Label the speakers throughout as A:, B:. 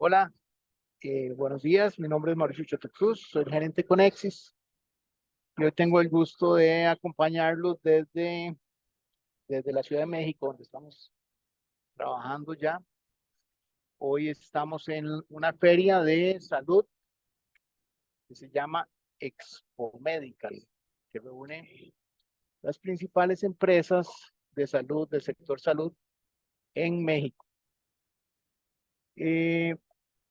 A: Hola, buenos días. Mi nombre es Mauricio Chotecruz, soy gerente Conexis. Yo tengo el gusto de acompañarlos desde la Ciudad de México, donde estamos trabajando ya. Hoy estamos en una feria de salud que se llama Expo Medical, que reúne las principales empresas de salud, del sector salud en México. Eh,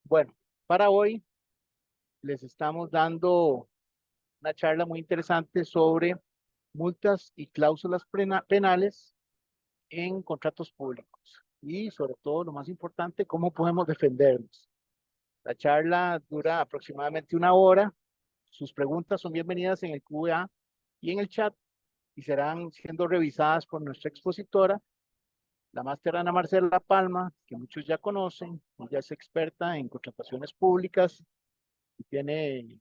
A: bueno, para hoy les estamos dando una charla muy interesante sobre multas y cláusulas penales en contratos públicos y sobre todo lo más importante, cómo podemos defendernos. La charla dura aproximadamente una hora. Sus preguntas son bienvenidas en el QA y en el chat y serán siendo revisadas por nuestra expositora, la máster Ana Marcela Palma, que muchos ya conocen. Ella es experta en contrataciones públicas y tiene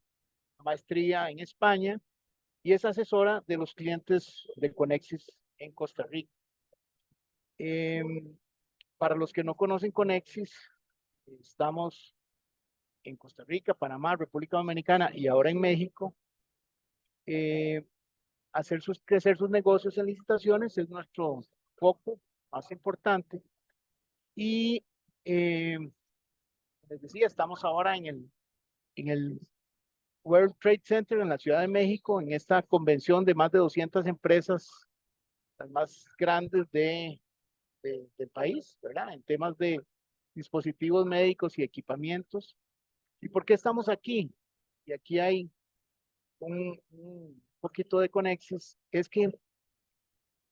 A: maestría en España y es asesora de los clientes de Conexis en Costa Rica. Eh, para los que no conocen Conexis, estamos en Costa Rica, Panamá, República Dominicana y ahora en México. Eh, crecer sus negocios en licitaciones es nuestro foco más importante. Y eh, les decía, estamos ahora en el World Trade Center en la Ciudad de México, en esta convención de más de 200 empresas, las más grandes del país, ¿verdad? En temas de dispositivos médicos y equipamientos. ¿Y por qué estamos aquí? Y aquí hay un poquito de Conexis. Es que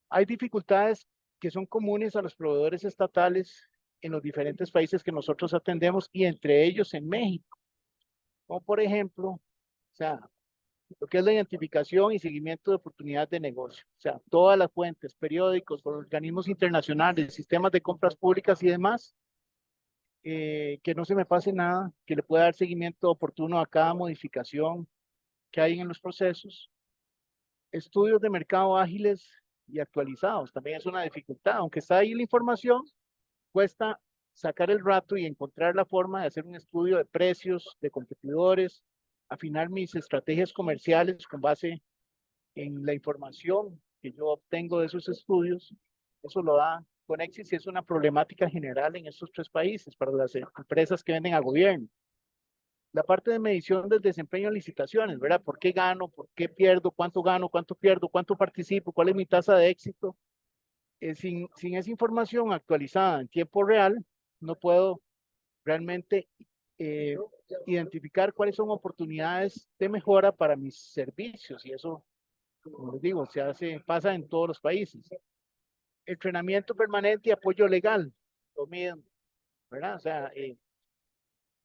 A: hay dificultades que son comunes a los proveedores estatales en los diferentes países que nosotros atendemos y entre ellos en México. Como por ejemplo, o sea, lo que es la identificación y seguimiento de oportunidades de negocio. O sea, todas las fuentes, periódicos, organismos internacionales, sistemas de compras públicas y demás, que no se me pase nada, que le pueda dar seguimiento oportuno a cada modificación que hay en los procesos. Estudios de mercado ágiles y actualizados, también es una dificultad, aunque está ahí la información, cuesta sacar el rato y encontrar la forma de hacer un estudio de precios, de competidores, afinar mis estrategias comerciales con base en la información que yo obtengo de esos estudios. Eso lo da Conexis y es una problemática general en estos tres países para las empresas que venden a gobierno. La parte de medición del desempeño en licitaciones, ¿verdad? ¿Por qué gano? ¿Por qué pierdo? ¿Cuánto gano? ¿Cuánto pierdo? ¿Cuánto participo? ¿Cuál es mi tasa de éxito? Sin esa información actualizada en tiempo real, no puedo realmente eh, identificar cuáles son oportunidades de mejora para mis servicios. Y eso, como les digo, pasa en todos los países. Entrenamiento permanente y apoyo legal, lo mismo, ¿verdad? O sea,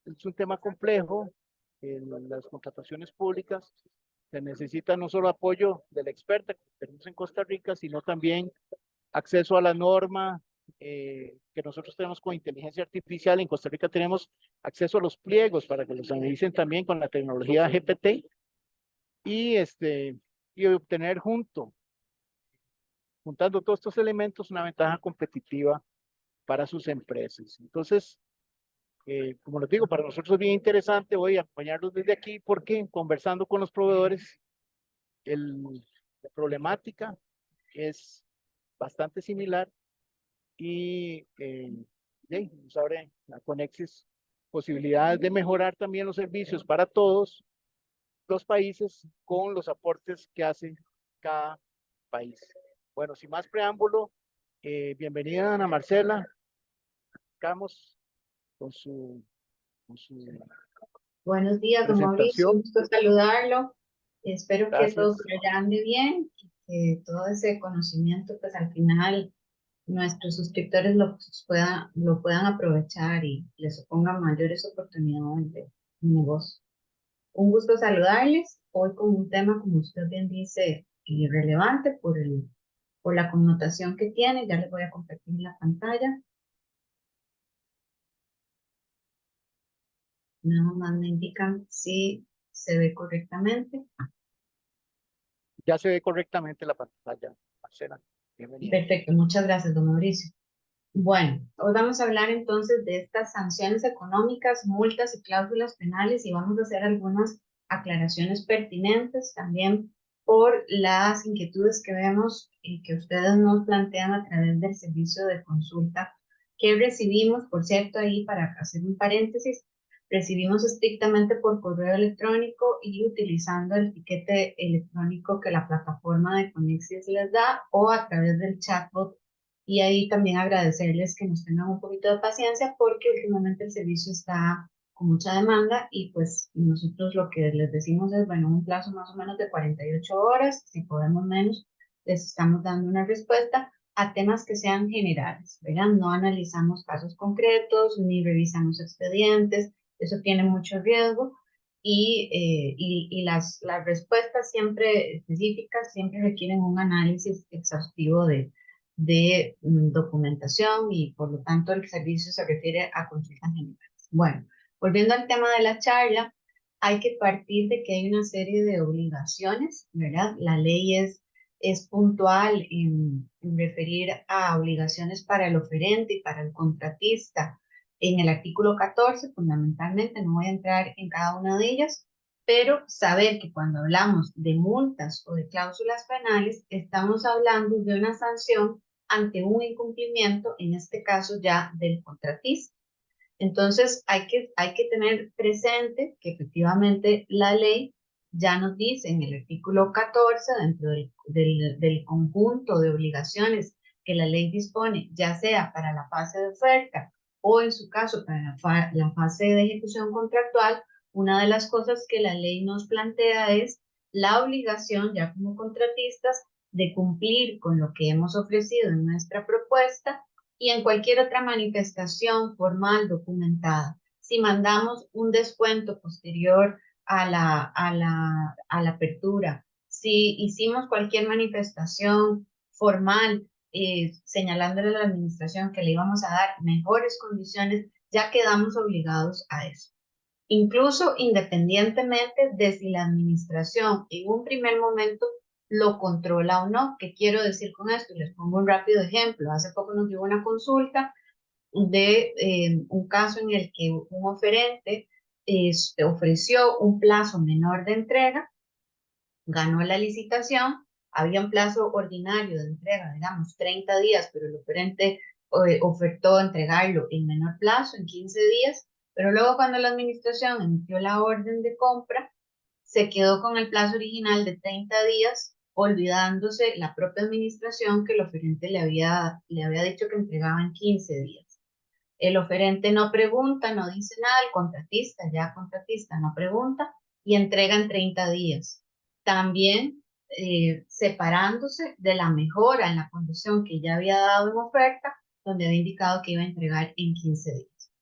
A: es un tema complejo en las contrataciones públicas. Se necesita no solo apoyo de la experta que tenemos en Costa Rica, sino también acceso a la norma que nosotros tenemos con inteligencia artificial. En Costa Rica tenemos acceso a los pliegos para que los analicen también con la tecnología GPT y obtener juntando todos estos elementos, una ventaja competitiva para sus empresas. Entonces, como les digo, para nosotros es bien interesante hoy acompañarlos desde aquí porque conversando con los proveedores, la problemática es bastante similar y nos abre la Conexis posibilidades de mejorar también los servicios para todos los países con los aportes que hace cada país. Bueno, sin más preámbulo, bienvenida Ana Marcela. Estamos con su
B: Buenos días, don Mauricio.
A: presentación.
B: Un gusto saludarlo. Espero que todo
A: Gracias.
B: por allá ande bien y que todo ese conocimiento, pues al final nuestros suscriptores lo puedan aprovechar y les supongan mayores oportunidades de negocio. Un gusto saludarles. Hoy con un tema, como usted bien dice, relevante por la connotación que tiene. Ya les voy a compartir la pantalla. Nada más me indican si se ve correctamente.
A: Ya se ve correctamente la pantalla, Marcela. Bienvenida.
B: Perfecto, muchas gracias, don Mauricio. Bueno, hoy vamos a hablar entonces de estas sanciones económicas, multas y cláusulas penales y vamos a hacer algunas aclaraciones pertinentes también por las inquietudes que vemos y que ustedes nos plantean a través del servicio de consulta que recibimos. Por cierto, ahí para hacer un paréntesis, recibimos estrictamente por correo electrónico y utilizando el tiquete electrónico que la plataforma de Conexis les da o a través del chatbot, y ahí también agradecerles que nos tengan un poquito de paciencia porque últimamente el servicio está con mucha demanda y pues nosotros lo que les decimos es, bueno, un plazo más o menos de 48 horas, si podemos menos, les estamos dando una respuesta a temas que sean generales, ¿verdad? No analizamos casos concretos ni revisamos expedientes, eso tiene mucho riesgo. Y las respuestas siempre específicas siempre requieren un análisis exhaustivo de documentación y por lo tanto el servicio se refiere a consultas generales. Bueno, volviendo al tema de la charla, hay que partir de que hay una serie de obligaciones, ¿verdad? La ley es puntual en referir a obligaciones para el oferente y para el contratista. En el artículo 14, fundamentalmente, no voy a entrar en cada una de ellas, pero saber que cuando hablamos de multas o de cláusulas penales, estamos hablando de una sanción ante un incumplimiento, en este caso ya del contratista. Entonces hay que tener presente que efectivamente la ley ya nos dice en el artículo 14, dentro del conjunto de obligaciones que la ley dispone, ya sea para la fase de oferta o en su caso para la fase de ejecución contractual, una de las cosas que la ley nos plantea es la obligación ya como contratistas de cumplir con lo que hemos ofrecido en nuestra propuesta y en cualquier otra manifestación formal documentada. Si mandamos un descuento posterior a la apertura, si hicimos cualquier manifestación formal señalándole a la administración que le íbamos a dar mejores condiciones, ya quedamos obligados a eso. Incluso independientemente de si la administración en un primer momento lo controla o no. ¿Qué quiero decir con esto? Les pongo un rápido ejemplo. Hace poco nos llegó una consulta de un caso en el que un oferente ofreció un plazo menor de entrega, ganó la licitación, había un plazo ordinario de entrega, digamos 30 días, pero el oferente ofertó entregarlo en menor plazo, en 15 días, pero luego cuando la administración emitió la orden de compra, se quedó con el plazo original de 30 días, olvidándose la propia administración que el oferente le había dicho que entregaba en 15 días. El oferente no pregunta, no dice nada, el contratista no pregunta y entrega en 30 días. También separándose de la mejora en la condición que ya había dado en oferta, donde había indicado que iba a entregar en 15 días.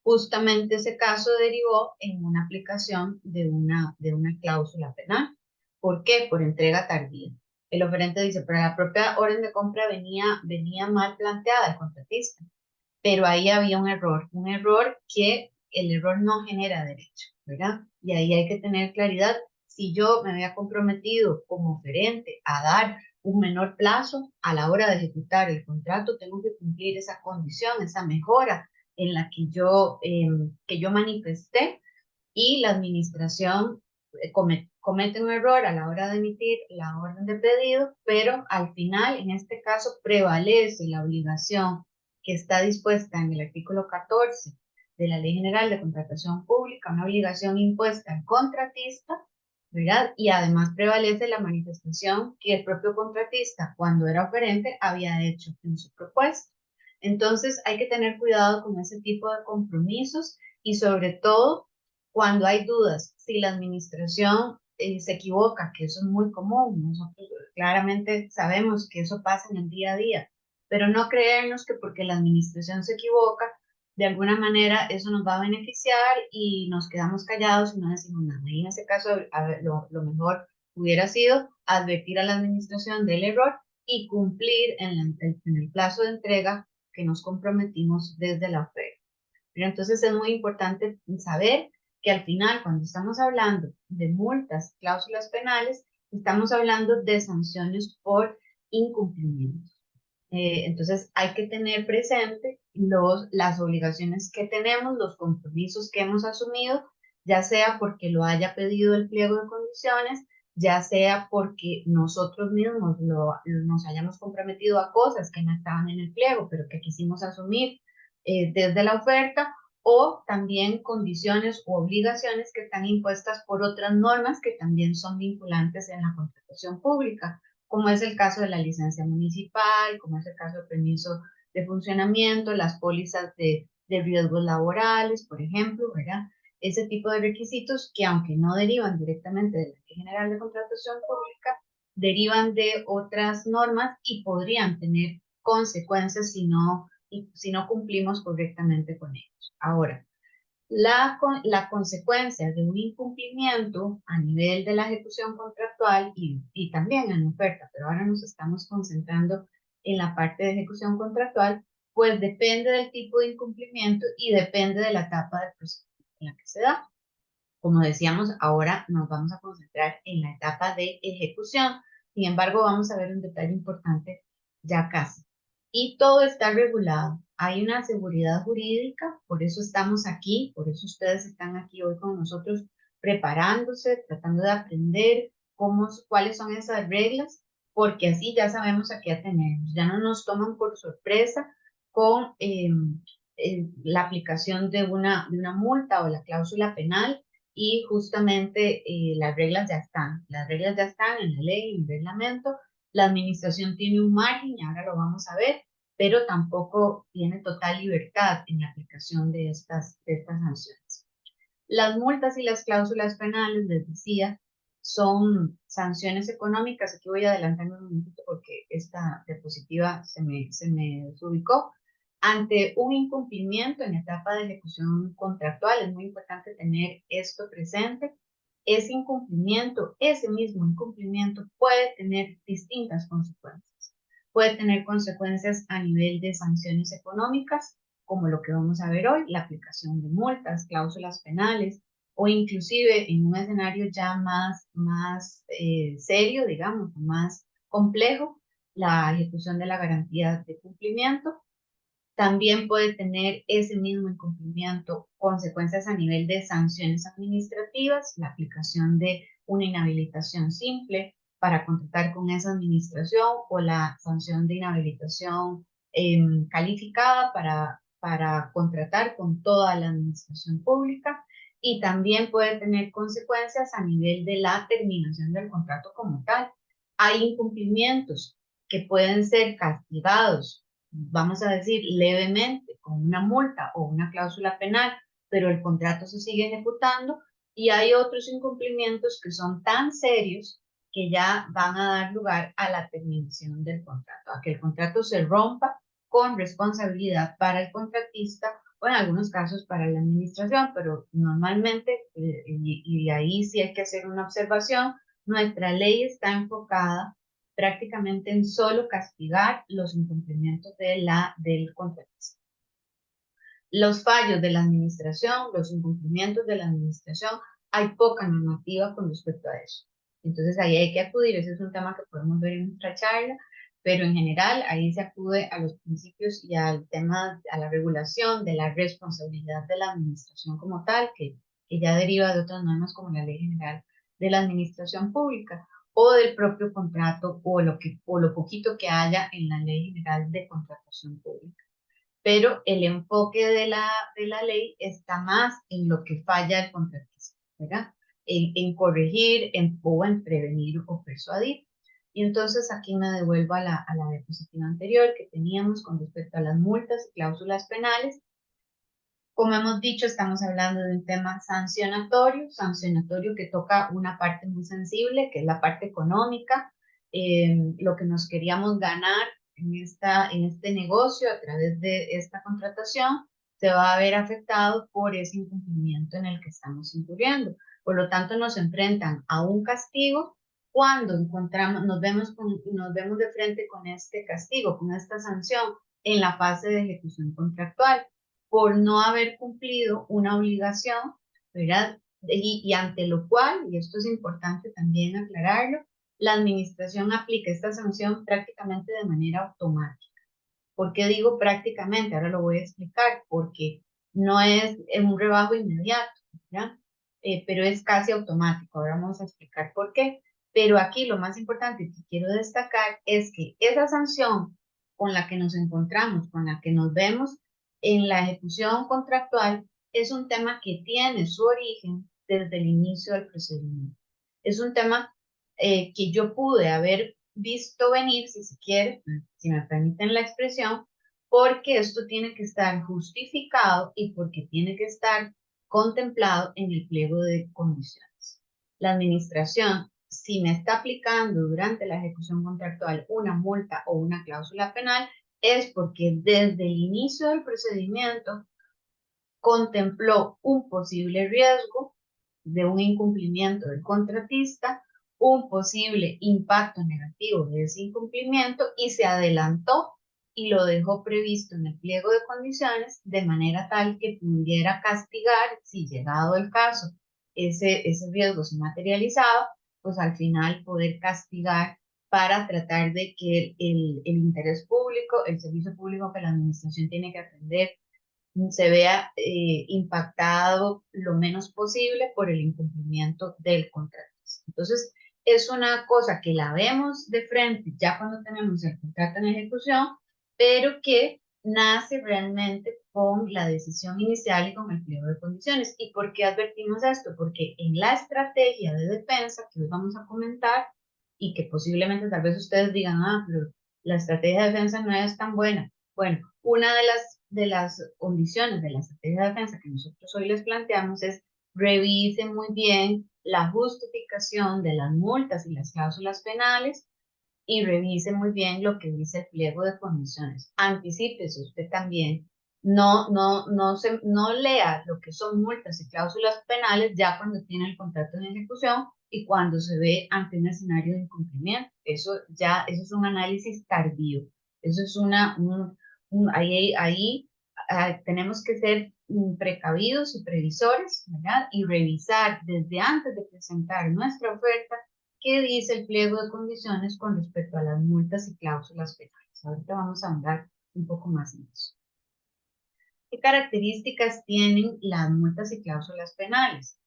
B: Justamente ese caso derivó en una aplicación de una cláusula penal. ¿Por qué? Por entrega tardía. El oferente dice, pero la propia orden de compra venía mal planteada el contratista, pero ahí había un error que el error no genera derecho, ¿verdad? Y ahí hay que tener claridad. Si yo me había comprometido como oferente a dar un menor plazo a la hora de ejecutar el contrato, tengo que cumplir esa condición, esa mejora en la que yo manifesté, y la administración comete un error a la hora de emitir la orden de pedido, pero al final, en este caso, prevalece la obligación que está dispuesta en el artículo 14 de la Ley General de Contratación Pública, una obligación impuesta al contratista, ¿verdad? Y además prevalece la manifestación que el propio contratista, cuando era oferente, había hecho en su propuesta. Entonces, hay que tener cuidado con ese tipo de compromisos y sobre todo cuando hay dudas, si la administración se equivoca, que eso es muy común, nosotros claramente sabemos que eso pasa en el día a día, pero no creernos que porque la administración se equivoca, de alguna manera eso nos va a beneficiar y nos quedamos callados y no decimos nada. Y en ese caso, a ver, lo mejor hubiera sido advertir a la administración del error y cumplir en el plazo de entrega que nos comprometimos desde la oferta. Pero entonces es muy importante saber que al final, cuando estamos hablando de multas, cláusulas penales, estamos hablando de sanciones por incumplimiento. Entonces hay que tener presente las obligaciones que tenemos, los compromisos que hemos asumido, ya sea porque lo haya pedido el pliego de condiciones, ya sea porque nosotros mismos nos hayamos comprometido a cosas que no estaban en el pliego, pero que quisimos asumir desde la oferta, o también condiciones u obligaciones que están impuestas por otras normas que también son vinculantes en la contratación pública, como es el caso de la licencia municipal, como es el caso del permiso de funcionamiento, las pólizas de riesgos laborales, por ejemplo, ¿verdad? Ese tipo de requisitos que, aunque no derivan directamente de la Ley General de Contratación Pública, derivan de otras normas y podrían tener consecuencias si no cumplimos correctamente con ellos. Ahora, la consecuencia de un incumplimiento a nivel de la ejecución contractual y también en la oferta, pero ahora nos estamos concentrando en la parte de ejecución contractual, pues depende del tipo de incumplimiento y depende de la etapa del proceso en la que se da. Como decíamos, ahora nos vamos a concentrar en la etapa de ejecución. Sin embargo, vamos a ver un detalle importante ya casi. Y todo está regulado. Hay una seguridad jurídica, por eso estamos aquí, por eso ustedes están aquí hoy con nosotros preparándose, tratando de aprender cuáles son esas reglas, porque así ya sabemos a qué atenernos. Ya no nos toman por sorpresa con la aplicación de una multa o la cláusula penal y justamente las reglas ya están en la ley, en el reglamento, la administración tiene un margen y ahora lo vamos a ver, pero tampoco tiene total libertad en la aplicación de estas sanciones. Las multas y las cláusulas penales, les decía, son sanciones económicas. Aquí voy a adelantarme un momentito porque esta diapositiva se me desubicó. Ante un incumplimiento en etapa de ejecución contractual, es muy importante tener esto presente. Ese incumplimiento, ese mismo incumplimiento puede tener distintas consecuencias. Puede tener consecuencias a nivel de sanciones económicas, como lo que vamos a ver hoy, la aplicación de multas, cláusulas penales, o inclusive en un escenario ya más serio, digamos, más complejo, la ejecución de la garantía de cumplimiento. También puede tener ese mismo incumplimiento consecuencias a nivel de sanciones administrativas, la aplicación de una inhabilitación simple para contratar con esa administración o la sanción de inhabilitación calificada para contratar con toda la administración pública, y también puede tener consecuencias a nivel de la terminación del contrato como tal. Hay incumplimientos que pueden ser castigados, vamos a decir, levemente, con una multa o una cláusula penal, pero el contrato se sigue ejecutando, y hay otros incumplimientos que son tan serios que ya van a dar lugar a la terminación del contrato, a que el contrato se rompa con responsabilidad para el contratista o en algunos casos para la administración, pero normalmente, y ahí sí hay que hacer una observación, nuestra ley está enfocada prácticamente en solo castigar los incumplimientos del contratista. Los fallos de la administración, los incumplimientos de la administración, hay poca normativa con respecto a eso. Entonces ahí hay que acudir, ese es un tema que podemos ver en nuestra charla, pero en general ahí se acude a los principios y al tema, a la regulación de la responsabilidad de la administración como tal, que ya deriva de otras normas como la Ley General de la Administración Pública o del propio contrato o lo poquito que haya en la Ley General de Contratación Pública. Pero el enfoque de la ley está más en lo que falla el contratista, ¿verdad? En corregir o en prevenir o persuadir. Y entonces aquí me devuelvo a la diapositiva anterior que teníamos con respecto a las multas y cláusulas penales. Como hemos dicho, estamos hablando de un tema sancionatorio que toca una parte muy sensible, que es la parte económica, lo que nos queríamos ganar en este negocio a través de esta contratación se va a ver afectado por ese incumplimiento en el que estamos incurriendo. Por lo tanto, nos enfrentan a un castigo cuando nos vemos de frente con este castigo, con esta sanción en la fase de ejecución contractual por no haber cumplido una obligación, ¿verdad? Y ante lo cual, y esto es importante también aclararlo, la administración aplica esta sanción prácticamente de manera automática. ¿Por qué digo prácticamente? Ahora lo voy a explicar, porque no es un rebajo inmediato, ¿ya? Pero es casi automático. Ahora vamos a explicar por qué. Pero aquí lo más importante que quiero destacar es que esa sanción con la que nos encontramos, con la que nos vemos en la ejecución contractual, es un tema que tiene su origen desde el inicio del procedimiento. Es un tema que yo pude haber visto venir, si se quiere, si me permiten la expresión, porque esto tiene que estar justificado y porque tiene que estar contemplado en el pliego de condiciones. La administración, si me está aplicando durante la ejecución contractual una multa o una cláusula penal, es porque desde el inicio del procedimiento contempló un posible riesgo de un incumplimiento del contratista, un posible impacto negativo de ese incumplimiento y se adelantó y lo dejó previsto en el pliego de condiciones de manera tal que pudiera castigar, si llegado el caso, ese riesgo se materializaba, pues al final poder castigar para tratar de que el interés público, el servicio público que la administración tiene que atender, se vea impactado lo menos posible por el incumplimiento del contrato. Entonces, es una cosa que la vemos de frente ya cuando tenemos el contrato en ejecución, pero que nace realmente con la decisión inicial y con el pliego de condiciones. ¿Y por qué advertimos esto? Porque en la estrategia de defensa que hoy vamos a comentar y que posiblemente tal vez ustedes digan, ah, pero la estrategia de defensa no es tan buena. Bueno, una de las condiciones de la estrategia de defensa que nosotros hoy les planteamos es revisen muy bien la justificación de las multas y las cláusulas penales y revise muy bien lo que dice el pliego de condiciones. Anticípese usted también. No lea lo que son multas y cláusulas penales ya cuando tiene el contrato en ejecución y cuando se ve ante un escenario de incumplimiento. Eso es un análisis tardío. Eso es ahí tenemos que ser precavidos y previsores, ¿verdad? Y revisar desde antes de presentar nuestra oferta qué dice el pliego de condiciones con respecto a las multas y cláusulas penales. Ahorita vamos a hablar un poco más en eso. ¿Qué características tienen las multas y cláusulas penales?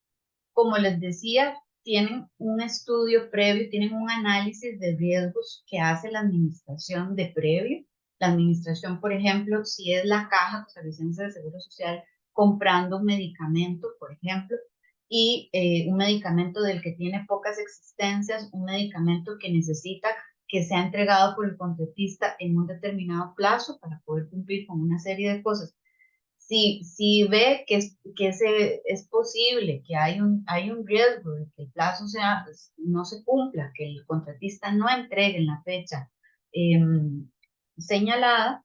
B: Como les decía, tienen un estudio previo, tienen un análisis de riesgos que hace la administración de previo. La administración, por ejemplo, si es la Caja Costarricense de Seguro Social comprando un medicamento, por ejemplo, y un medicamento del que tiene pocas existencias, un medicamento que necesita que sea entregado por el contratista en un determinado plazo para poder cumplir con una serie de cosas. Si ve es posible, que hay un riesgo de que el plazo no se cumpla, que el contratista no entregue en la fecha señalada,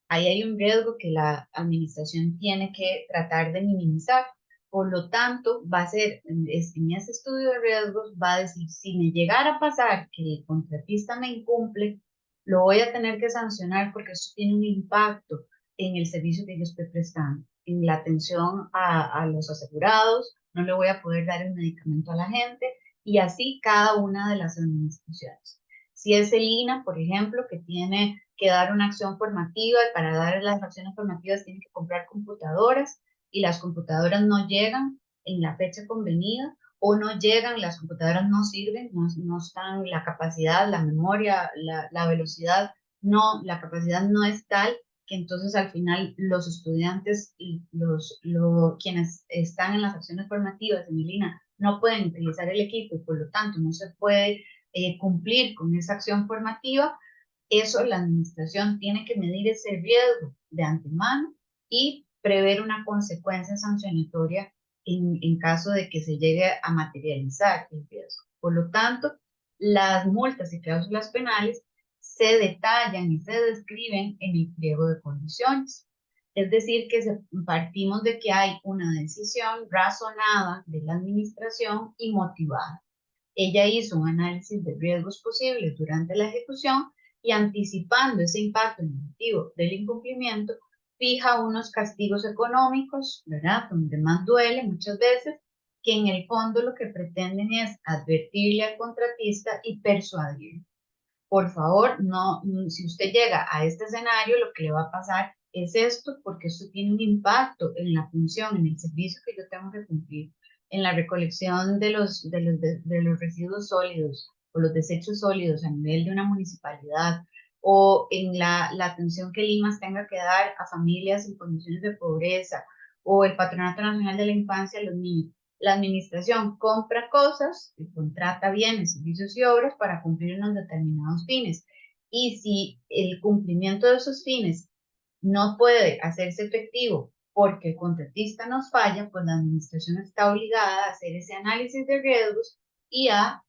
B: ahí hay un riesgo que la administración tiene que tratar de minimizar. Por lo tanto, va a ser, en ese estudio de riesgos, va a decir, si me llegara a pasar que el contratista me incumple, lo voy a tener que sancionar porque eso tiene un impacto en el servicio que yo estoy prestando, en la atención a los asegurados, no le voy a poder dar el medicamento a la gente y así cada una de las administraciones. Si es el INA, por ejemplo, que tiene que dar una acción formativa y para dar las acciones formativas tiene que comprar computadoras y las computadoras no llegan en la fecha convenida o no llegan, las computadoras no sirven, no están la capacidad, la memoria, la velocidad, no, la capacidad no es tal que entonces al final los estudiantes y quienes están en las acciones formativas de Milina no pueden utilizar el equipo y por lo tanto no se puede cumplir con esa acción formativa. Eso la administración tiene que medir ese riesgo de antemano y prever una consecuencia sancionatoria en caso de que se llegue a materializar el riesgo. Por lo tanto, las multas y cláusulas penales se detallan y se describen en el pliego de condiciones. Es decir, que partimos de que hay una decisión razonada de la administración y motivada. Ella hizo un análisis de riesgos posibles durante la ejecución y anticipando ese impacto negativo del incumplimiento, fija unos castigos económicos, ¿verdad? Donde más duele muchas veces, que en el fondo lo que pretenden es advertirle al contratista y persuadirlo. por favor, no, si usted llega a este escenario, lo que le va a pasar es esto, porque esto tiene un impacto en la función, en el servicio que yo tengo que cumplir, en la recolección de los residuos sólidos o los desechos sólidos a nivel de una municipalidad, o en la atención que Limas tenga que dar a familias en condiciones de pobreza, o el Patronato Nacional de la Infancia a los niños. La administración compra cosas, y contrata bienes, servicios y obras para cumplir unos determinados fines. Y si el cumplimiento de esos fines no puede hacerse efectivo porque el contratista nos falla, pues la administración está obligada a hacer ese análisis de riesgos y a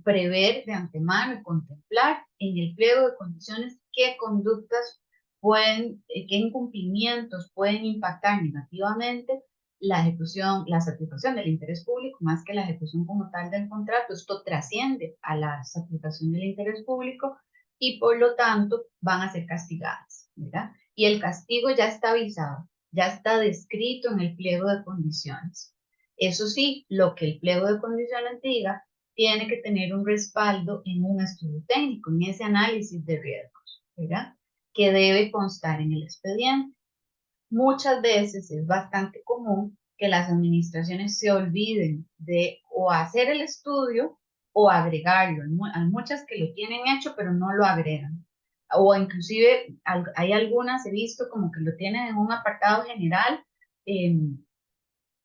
B: prever de antemano y contemplar en el pliego de condiciones qué conductas pueden, qué incumplimientos pueden impactar negativamente la ejecución, la satisfacción del interés público, más que la ejecución como tal del contrato. Esto trasciende a la satisfacción del interés público y por lo tanto van a ser castigadas, ¿verdad? Y el castigo ya está avisado, ya está descrito en el pliego de condiciones. Eso sí, lo que el pliego de condiciones diga tiene que tener un respaldo en un estudio técnico, en ese análisis de riesgos, ¿verdad? Que debe constar en el expediente. Muchas veces es bastante común que las administraciones se olviden de o hacer el estudio o agregarlo. Hay muchas que lo tienen hecho pero no lo agregan. O inclusive hay algunas, he visto como que lo tienen en un apartado general eh,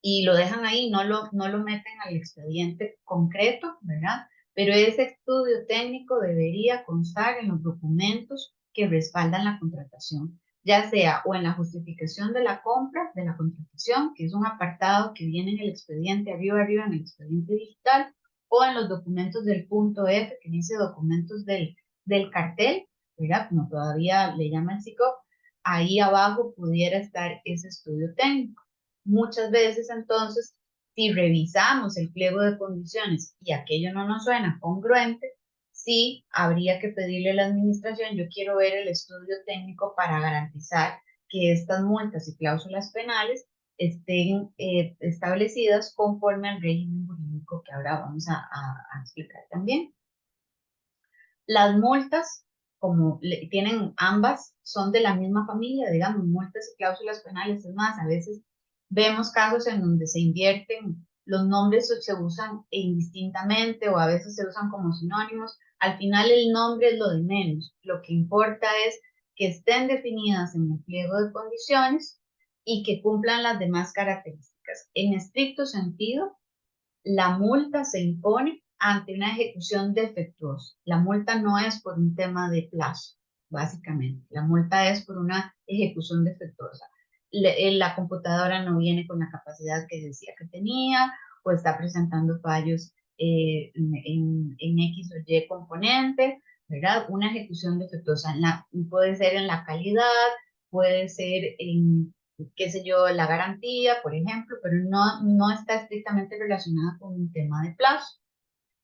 B: y lo dejan ahí, no lo meten al expediente concreto, ¿verdad? Pero ese estudio técnico debería constar en los documentos que respaldan la contratación, ya sea o en la justificación de la compra, de la contratación, que es un apartado que viene en el expediente arriba en el expediente digital, o en los documentos del punto F, que dice documentos del cartel, ¿verdad? Como todavía le llaman SICOP, ahí abajo pudiera estar ese estudio técnico. Muchas veces entonces, si revisamos el pliego de condiciones y aquello no nos suena congruente, sí habría que pedirle a la administración, yo quiero ver el estudio técnico para garantizar que estas multas y cláusulas penales estén establecidas conforme al régimen jurídico que ahora vamos a explicar también. Las multas, como tienen ambas, son de la misma familia, digamos, multas y cláusulas penales. Es más, a veces vemos casos en donde se invierten, los nombres se usan indistintamente o a veces se usan como sinónimos. Al final el nombre es lo de menos. Lo que importa es que estén definidas en el pliego de condiciones y que cumplan las demás características. En estricto sentido, la multa se impone ante una ejecución defectuosa. La multa no es por un tema de plazo, básicamente. La multa es por una ejecución defectuosa. La computadora no viene con la capacidad que decía que tenía o está presentando fallos en X o Y componente, ¿verdad? Una ejecución defectuosa puede ser en la calidad, puede ser en qué sé yo, la garantía, por ejemplo, pero no está estrictamente relacionada con un tema de plazo.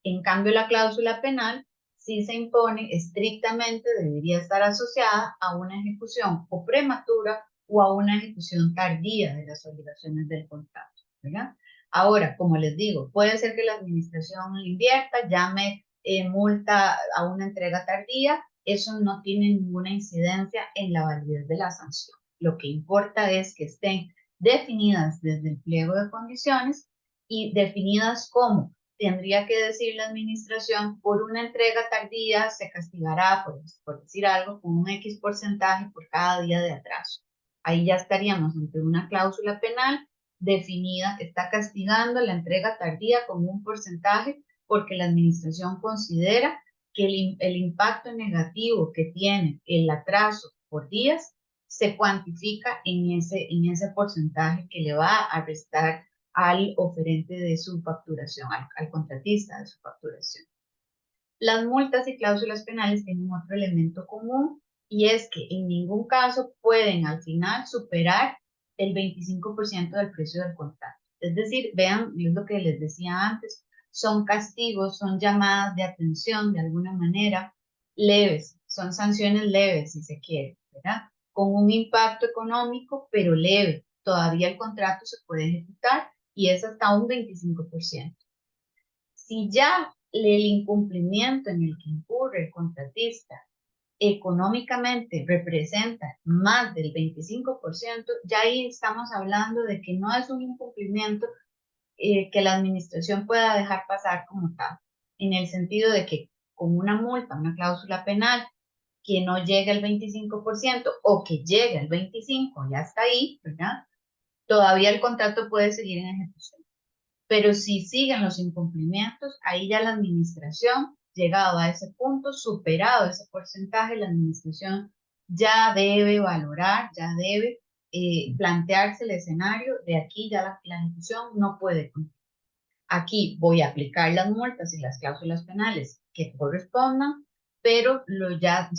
B: En cambio, la cláusula penal sí se impone estrictamente, debería estar asociada a una ejecución o prematura o a una ejecución tardía de las obligaciones del contrato, ¿verdad? Ahora, como les digo, puede ser que la administración invierta, llame multa a una entrega tardía, eso no tiene ninguna incidencia en la validez de la sanción. Lo que importa es que estén definidas desde el pliego de condiciones y definidas como tendría que decir la administración, por una entrega tardía se castigará, por decir algo, con un X porcentaje por cada día de atraso. Ahí ya estaríamos ante una cláusula penal definida que está castigando la entrega tardía con un porcentaje porque la administración considera que el impacto negativo que tiene el atraso por días se cuantifica en ese porcentaje que le va a restar al oferente de su facturación, al contratista de su facturación. Las multas y cláusulas penales tienen otro elemento común y es que en ningún caso pueden al final superar el 25% del precio del contrato. Es decir, vean, es lo que les decía antes, son castigos, son llamadas de atención de alguna manera leves, son sanciones leves si se quiere, ¿verdad? Con un impacto económico, pero leve. Todavía el contrato se puede ejecutar y es hasta un 25%. Si ya el incumplimiento en el que incurre el contratista económicamente representa más del 25%, ya ahí estamos hablando de que no es un incumplimiento que la administración pueda dejar pasar como tal, en el sentido de que con una multa, una cláusula penal, que no llegue al 25% o que llegue al 25%, ya está ahí, ¿verdad? Todavía el contrato puede seguir en ejecución. Pero si siguen los incumplimientos, ahí ya la administración, llegado a ese punto, superado ese porcentaje, la administración ya debe valorar, ya debe plantearse el escenario de aquí ya la ejecución no puede continuar. Aquí voy a aplicar las multas y las cláusulas penales que correspondan, pero ya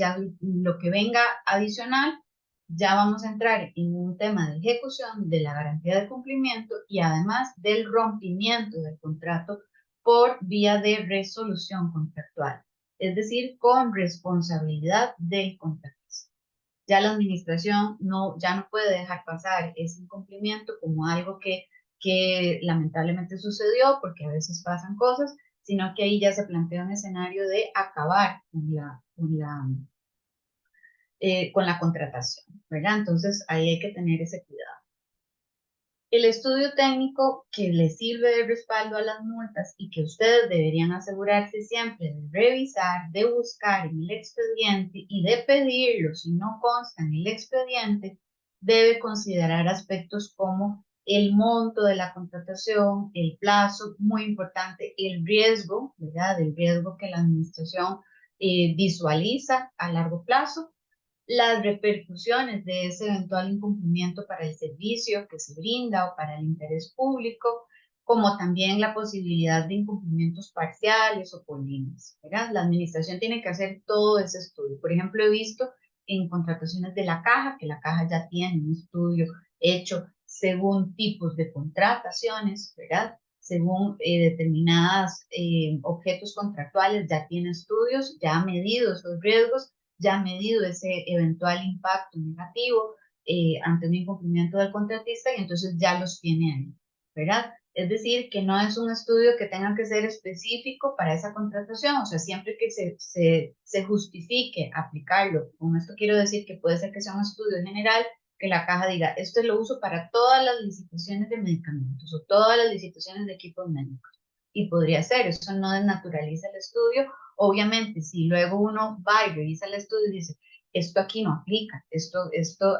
B: lo que venga adicional, ya vamos a entrar en un tema de ejecución de la garantía de cumplimiento y además del rompimiento del contrato por vía de resolución contractual, es decir, con responsabilidad del contratista. Ya la administración ya no puede dejar pasar ese incumplimiento como algo que lamentablemente sucedió, porque a veces pasan cosas, sino que ahí ya se plantea un escenario de acabar con la contratación, ¿verdad? Entonces ahí hay que tener ese cuidado. El estudio técnico que le sirve de respaldo a las multas y que ustedes deberían asegurarse siempre de revisar, de buscar en el expediente y de pedirlo si no consta en el expediente, debe considerar aspectos como el monto de la contratación, el plazo, muy importante, el riesgo, ¿verdad? El riesgo que la administración visualiza a largo plazo, las repercusiones de ese eventual incumplimiento para el servicio que se brinda o para el interés público, como también la posibilidad de incumplimientos parciales o por líneas, ¿verdad? La administración tiene que hacer todo ese estudio. Por ejemplo, he visto en contrataciones de la caja, que la caja ya tiene un estudio hecho según tipos de contrataciones, ¿verdad? Según determinados objetos contractuales, ya tiene estudios, ya ha medido esos riesgos, ya ha medido ese eventual impacto negativo ante un incumplimiento del contratista y entonces ya los tiene ahí, ¿verdad? Es decir, que no es un estudio que tenga que ser específico para esa contratación, o sea, siempre que se justifique aplicarlo. Con esto quiero decir que puede ser que sea un estudio general, que la caja diga, esto lo uso para todas las licitaciones de medicamentos o todas las licitaciones de equipos médicos. Y podría ser, eso no desnaturaliza el estudio. Obviamente, si luego uno va y revisa el estudio y dice, esto aquí no aplica,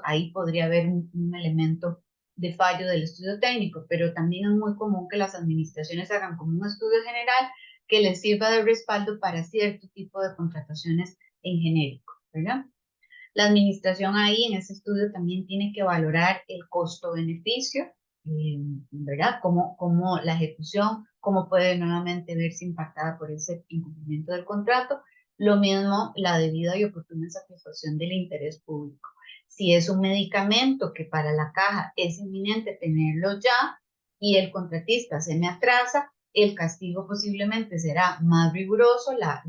B: ahí podría haber un elemento de fallo del estudio técnico, pero también es muy común que las administraciones hagan como un estudio general que les sirva de respaldo para cierto tipo de contrataciones en genérico, ¿verdad? La administración ahí en ese estudio también tiene que valorar el costo-beneficio, ¿verdad? Cómo la ejecución, cómo puede nuevamente verse impactada por ese incumplimiento del contrato. Lo mismo, la debida y oportuna satisfacción del interés público. Si es un medicamento que para la caja es inminente tenerlo ya y el contratista se me atrasa, el castigo posiblemente será más riguroso, la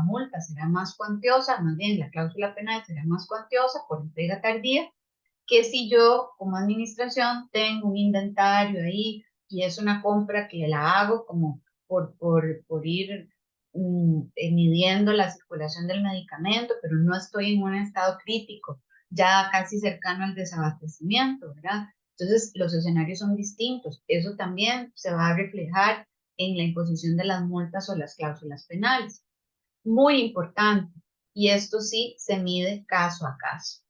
B: multa será más cuantiosa, más bien la cláusula penal será más cuantiosa por entrega tardía, que si yo como administración tengo un inventario ahí y es una compra que la hago como por ir midiendo la circulación del medicamento, pero no estoy en un estado crítico, ya casi cercano al desabastecimiento, ¿verdad? Entonces, los escenarios son distintos. Eso también se va a reflejar en la imposición de las multas o las cláusulas penales. Muy importante, y esto sí se mide caso a caso.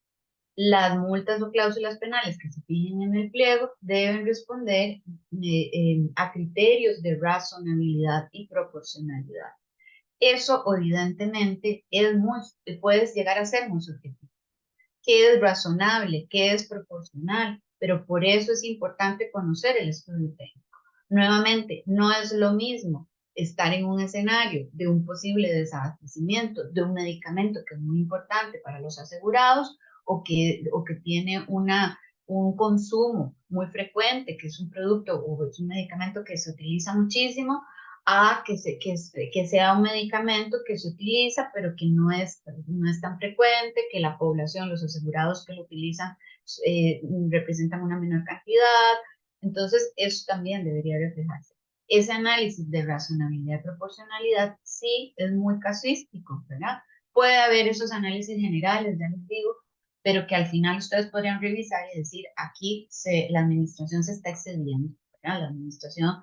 B: Las multas o cláusulas penales que se fijen en el pliego deben responder a criterios de razonabilidad y proporcionalidad. Eso evidentemente puede llegar a ser muy subjetivo. ¿Qué es razonable? ¿Qué es proporcional? Pero por eso es importante conocer el estudio técnico. Nuevamente, no es lo mismo estar en un escenario de un posible desabastecimiento de un medicamento que es muy importante para los asegurados o que tiene un consumo muy frecuente, que es un producto o es un medicamento que se utiliza muchísimo, a que sea un medicamento que se utiliza, pero que no es tan frecuente, que la población, los asegurados que lo utilizan, representan una menor cantidad. Entonces, eso también debería reflejarse. ese análisis de razonabilidad y proporcionalidad sí es muy casuístico, ¿verdad? Puede haber esos análisis generales, ya les digo, pero que al final ustedes podrían revisar y decir, aquí la administración se está excediendo, ¿verdad? La administración,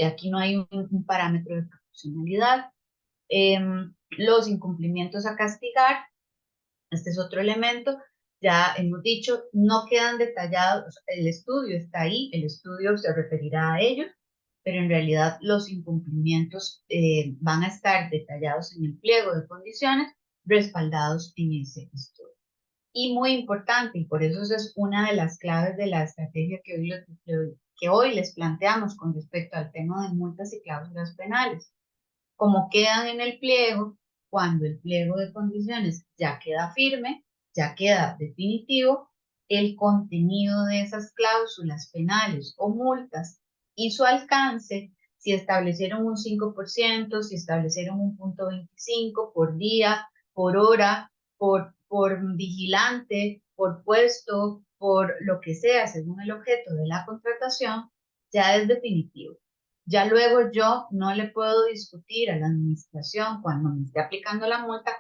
B: aquí no hay un parámetro de proporcionalidad. Los incumplimientos a castigar, este es otro elemento, ya hemos dicho, no quedan detallados, el estudio está ahí, el estudio se referirá a ellos, pero en realidad los incumplimientos van a estar detallados en el pliego de condiciones, respaldados en ese estudio. Y muy importante, y por eso es una de las claves de la estrategia que hoy les planteamos con respecto al tema de multas y cláusulas penales. Como quedan en el pliego, cuando el pliego de condiciones ya queda firme, ya queda definitivo, el contenido de esas cláusulas penales o multas y su alcance, si establecieron un 5%, si establecieron un 0,25 por día, por hora, por vigilante, por puesto, por lo que sea, según el objeto de la contratación, ya es definitivo. Ya luego yo no le puedo discutir a la administración cuando me esté aplicando la multa,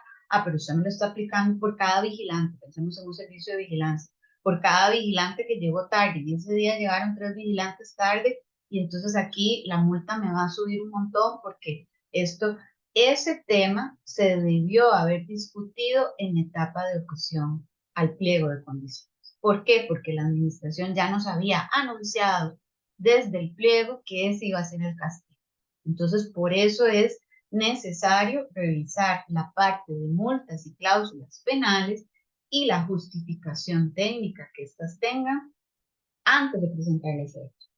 B: pero usted me lo está aplicando por cada vigilante, pensemos en un servicio de vigilancia, por cada vigilante que llegó tarde, y ese día llegaron 3 vigilantes tarde, y entonces aquí la multa me va a subir un montón porque ese tema se debió haber discutido en etapa de objeción al pliego de condiciones. ¿Por qué? Porque la administración ya nos había anunciado desde el pliego que ese iba a ser el castigo. Entonces, por eso es necesario revisar la parte de multas y cláusulas penales y la justificación técnica que éstas tengan antes de presentarles el hecho.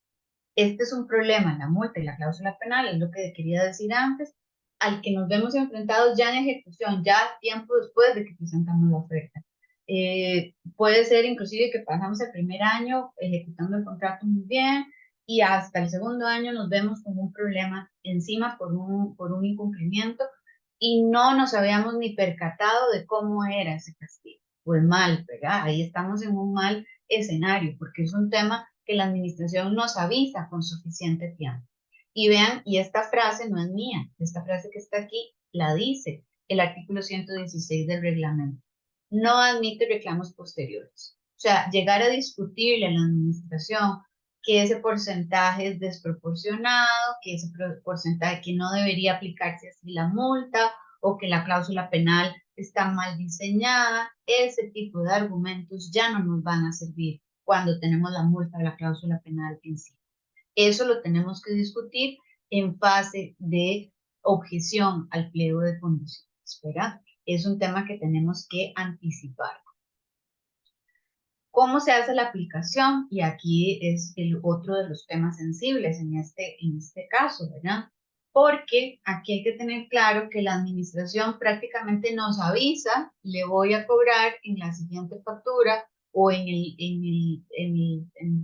B: Este es un problema, la multa y la cláusula penal, es lo que quería decir antes, al que nos vemos enfrentados ya en ejecución, ya tiempo después de que presentamos la oferta. Puede ser inclusive que pasamos el primer año ejecutando el contrato muy bien y hasta el segundo año nos vemos con un problema encima por un incumplimiento y no nos habíamos ni percatado de cómo era ese castigo. Pues mal, ¿verdad? Ahí estamos en un mal escenario porque es un tema que la administración nos avisa con suficiente tiempo. Y vean, y esta frase no es mía, esta frase que está aquí la dice el artículo 116 del reglamento. No admite reclamos posteriores. O sea, llegar a discutirle a la administración que ese porcentaje es desproporcionado, que ese porcentaje que no debería aplicarse así la multa o que la cláusula penal está mal diseñada, ese tipo de argumentos ya no nos van a servir cuando tenemos la multa o la cláusula penal en sí. Eso lo tenemos que discutir en fase de objeción al pliego de condiciones, ¿verdad? Es un tema que tenemos que anticipar. ¿Cómo se hace la aplicación? Y aquí es el otro de los temas sensibles en este caso, ¿verdad? Porque aquí hay que tener claro que la administración prácticamente nos avisa, le voy a cobrar en la siguiente factura o en el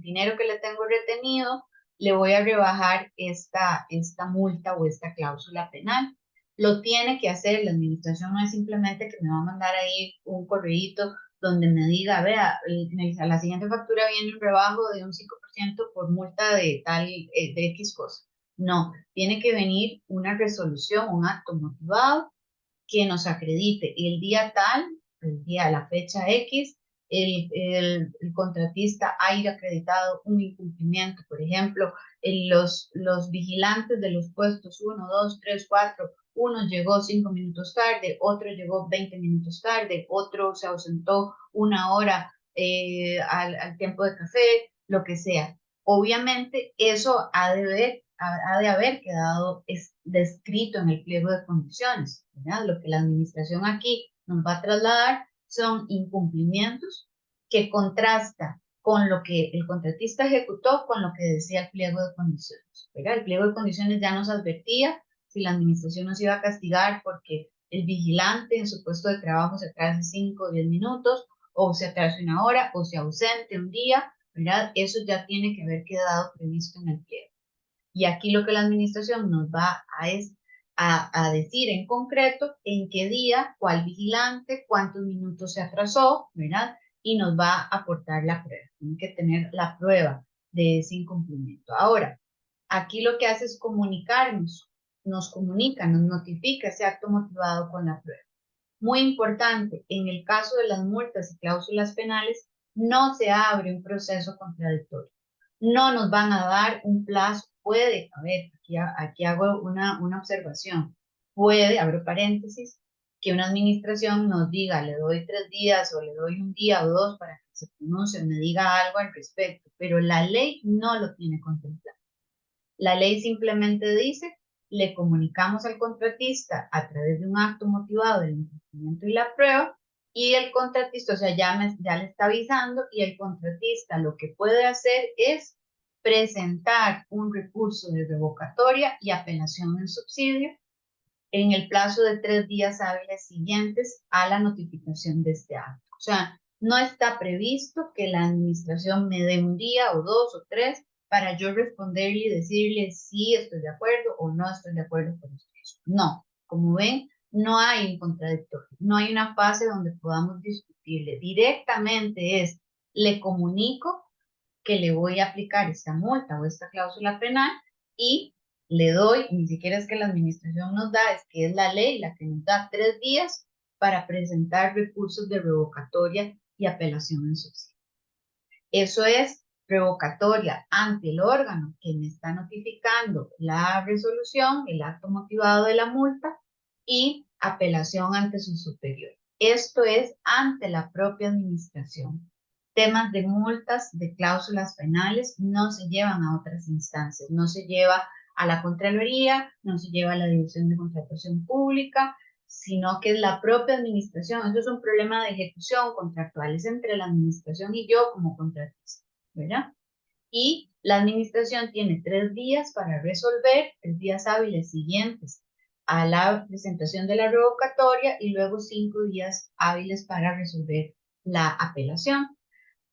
B: dinero que le tengo retenido, le voy a rebajar esta multa o esta cláusula penal. Lo tiene que hacer, la administración no es simplemente que me va a mandar ahí un correíto donde me diga, vea, a la siguiente factura viene un rebajo de un 5% por multa de tal, de X cosa. No, tiene que venir una resolución, un acto motivado que nos acredite el día tal, el día, la fecha X, el contratista haya acreditado un incumplimiento, por ejemplo, los vigilantes de los puestos 1, 2, 3, 4, uno llegó 5 minutos tarde, otro llegó 20 minutos tarde, otro se ausentó una hora al tiempo de café, lo que sea. Obviamente eso ha de haber quedado descrito en el pliego de condiciones, ¿verdad? Lo que la administración aquí nos va a trasladar son incumplimientos que contrasta con lo que el contratista ejecutó con lo que decía el pliego de condiciones, ¿verdad? El pliego de condiciones ya nos advertía si la administración nos iba a castigar porque el vigilante en su puesto de trabajo se atrase 5 o 10 minutos, o se atrase una hora, o se ausente un día, ¿verdad? Eso ya tiene que haber quedado previsto en el pliego. Y aquí lo que la administración nos va a decir en concreto en qué día, cuál vigilante, cuántos minutos se atrasó, ¿verdad? Y nos va a aportar la prueba. Tiene que tener la prueba de ese incumplimiento. Ahora, Aquí lo que hace es comunicarnos, nos comunica, nos notifica ese acto motivado con la prueba. Muy importante, en el caso de las multas y cláusulas penales, no se abre un proceso contradictorio. No nos van a dar un plazo. Puede, a ver, aquí hago una observación. Puede, abro paréntesis, que una administración nos diga, le doy 3 días o le doy un día o dos para que se pronuncie, me diga algo al respecto, pero la ley no lo tiene contemplado. La ley simplemente dice, le comunicamos al contratista a través de un acto motivado del incumplimiento y la prueba, y el contratista, o sea, ya le está avisando, y el contratista lo que puede hacer es presentar un recurso de revocatoria y apelación en subsidio en el plazo de 3 días hábiles siguientes a la notificación de este acto. O sea, no está previsto que la administración me dé un día o dos o tres para yo responderle y decirle si estoy de acuerdo o no estoy de acuerdo con esto. No, como ven, no hay un contradictorio, no hay una fase donde podamos discutirle. Directamente es, le comunico que le voy a aplicar esta multa o esta cláusula penal y le doy, ni siquiera es que la administración nos da, es que es la ley la que nos da 3 días para presentar recursos de revocatoria y apelación en subsidio. Eso es revocatoria ante el órgano que me está notificando la resolución, el acto motivado de la multa, y apelación ante su superior. Esto es ante la propia administración. Temas de multas, de cláusulas penales, no se llevan a otras instancias, no se lleva a la Contraloría, no se lleva a la División de Contratación Pública, sino que es la propia administración. Eso es un problema de ejecución contractual, es entre la administración y yo como contratista, ¿verdad? Y la administración tiene 3 días para resolver, 3 días hábiles siguientes a la presentación de la revocatoria y luego 5 días hábiles para resolver la apelación.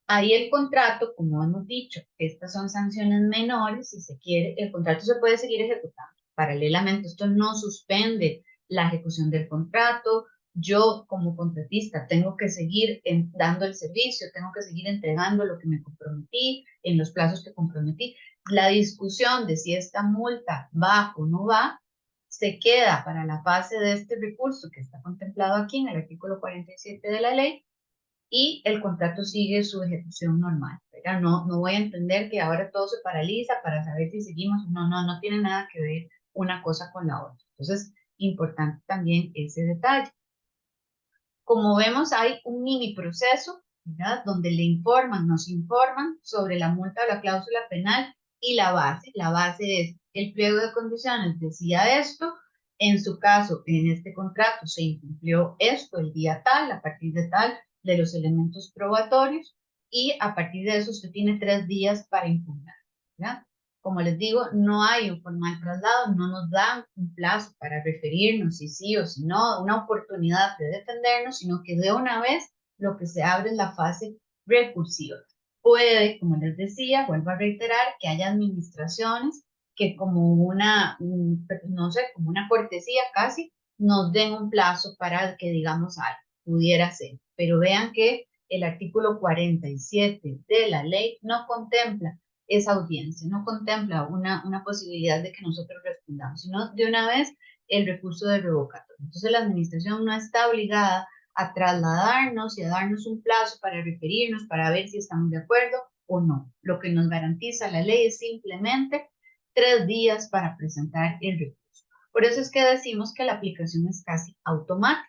B: Ahí el contrato, como hemos dicho, estas son sanciones menores, si se quiere, el contrato se puede seguir ejecutando. Paralelamente, esto no suspende la ejecución del contrato. Yo, como contratista, tengo que seguir dando el servicio, tengo que seguir entregando lo que me comprometí, en los plazos que comprometí. La discusión de si esta multa va o no va, se queda para la fase de este recurso que está contemplado aquí en el artículo 47 de la ley, y el contrato sigue su ejecución normal, ¿verdad? No, no voy a entender que ahora todo se paraliza para saber si seguimos. No, no, no tiene nada que ver una cosa con la otra. Entonces, importante también ese detalle. Como vemos, hay un mini proceso, ¿verdad? Donde le informan, nos informan sobre la multa o la cláusula penal y la base. La base es el pliego de condiciones decía esto, en su caso, en este contrato se incumplió esto el día tal, a partir de tal, de los elementos probatorios, y a partir de eso usted tiene 3 días para impugnar, ¿verdad? Como les digo, no hay un formal traslado, no nos dan un plazo para referirnos si sí o si no, una oportunidad de defendernos, sino que de una vez lo que se abre es la fase recursiva. Puede, como les decía, vuelvo a reiterar, que haya administraciones que como no sé, como una cortesía casi, nos den un plazo para que digamos algo, pudiera ser. Pero vean que el artículo 47 de la ley no contempla esa audiencia, no contempla una posibilidad de que nosotros respondamos, sino de una vez el recurso de revocatoria. Entonces la administración no está obligada a trasladarnos y a darnos un plazo para referirnos, para ver si estamos de acuerdo o no. Lo que nos garantiza la ley es simplemente 3 días para presentar el recurso. Por eso es que decimos que la aplicación es casi automática.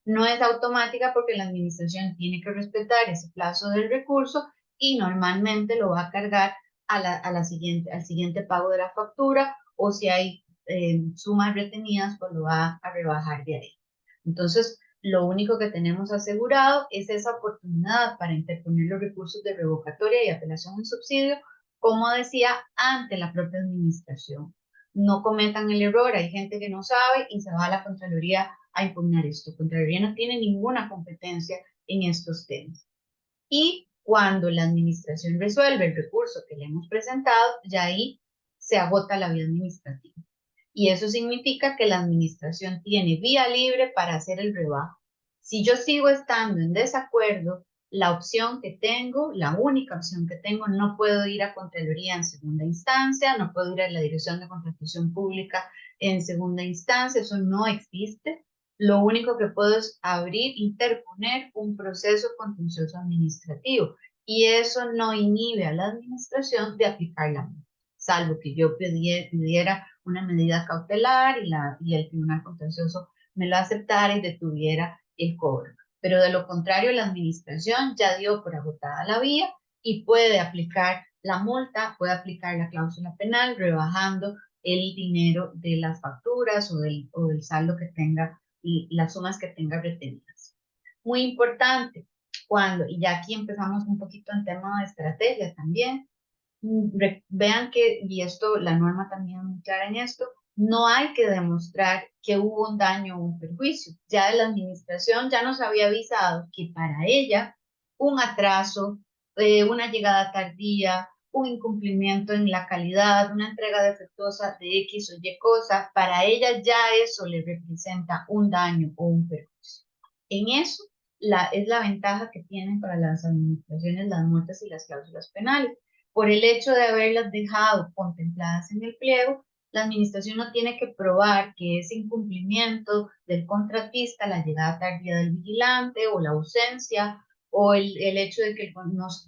B: No es automática porque la administración tiene que respetar ese plazo del recurso y normalmente lo va a cargar al siguiente pago de la factura, o si hay sumas retenidas, pues lo va a rebajar de ahí. Entonces, lo único que tenemos asegurado es esa oportunidad para interponer los recursos de revocatoria y apelación en subsidio, como decía, ante la propia administración. No cometan el error, hay gente que no sabe y se va a la Contraloría a impugnar esto. Contraloría no tiene ninguna competencia en estos temas. Y cuando la administración resuelve el recurso que le hemos presentado, ya ahí se agota la vía administrativa. Y eso significa que la administración tiene vía libre para hacer el rebajo. Si yo sigo estando en desacuerdo la opción que tengo, la única opción que tengo, no puedo ir a Contraloría en segunda instancia, no puedo ir a la Dirección de Contratación Pública en segunda instancia, eso no existe. Lo único que puedo es abrir, interponer un proceso contencioso administrativo y eso no inhibe a la administración de aplicar la multa, salvo que yo pidiera una medida cautelar y el Tribunal Contencioso me lo aceptara y detuviera el cobro. Pero de lo contrario, la administración ya dio por agotada la vía y puede aplicar la multa, puede aplicar la cláusula penal, rebajando el dinero de las facturas o del saldo que tenga y las sumas que tenga retenidas. Muy importante, y ya aquí empezamos un poquito en tema de estrategia también, vean que, y esto, la norma también es muy clara en esto, no hay que demostrar que hubo un daño o un perjuicio. Ya la administración ya nos había avisado que para ella un atraso, una llegada tardía, un incumplimiento en la calidad, una entrega defectuosa de X o Y cosa, para ella ya eso le representa un daño o un perjuicio. En eso es la ventaja que tienen para las administraciones las multas y las cláusulas penales. Por el hecho de haberlas dejado contempladas en el pliego, la administración no tiene que probar que ese incumplimiento del contratista, la llegada tardía del vigilante o la ausencia o el hecho de que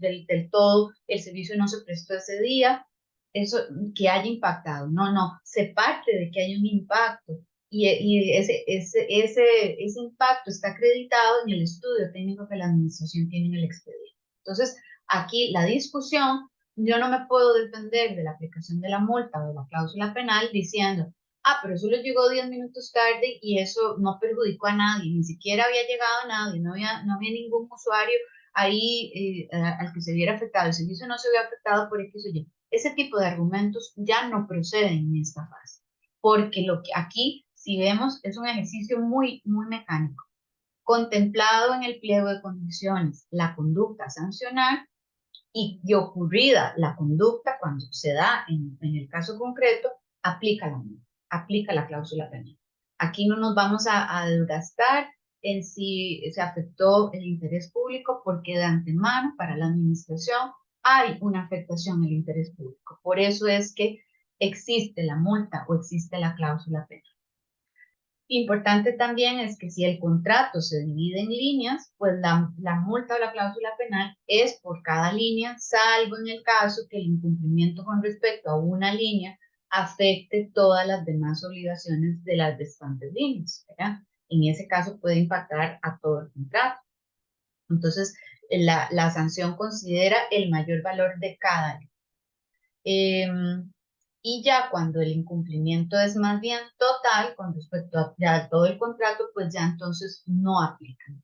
B: del todo el servicio no se prestó ese día, eso que haya impactado. No, no, se parte de que hay un impacto y ese impacto está acreditado en el estudio técnico que la administración tiene en el expediente. Entonces, aquí la discusión, yo no me puedo defender de la aplicación de la multa o de la cláusula penal diciendo, pero eso le llegó 10 minutos tarde y eso no perjudicó a nadie, ni siquiera había llegado a nadie, no había ningún usuario ahí al que se viera afectado, el servicio no se había afectado por X o Y. Ese tipo de argumentos ya no proceden en esta fase, porque lo que aquí, si vemos, es un ejercicio muy, muy mecánico. Contemplado en el pliego de condiciones la conducta a sancionar y ocurrida la conducta cuando se da en el caso concreto, aplica la multa, aplica la cláusula penal. Aquí no nos vamos a desgastar en si se afectó el interés público porque de antemano para la administración hay una afectación al interés público. Por eso es que existe la multa o existe la cláusula penal. Importante también es que si el contrato se divide en líneas, pues la multa o la cláusula penal es por cada línea, salvo en el caso que el incumplimiento con respecto a una línea afecte todas las demás obligaciones de las restantes líneas, ¿verdad? En ese caso puede impactar a todo el contrato. Entonces, la sanción considera el mayor valor de cada línea. Y ya cuando el incumplimiento es más bien total con respecto a ya todo el contrato, pues ya entonces no aplican.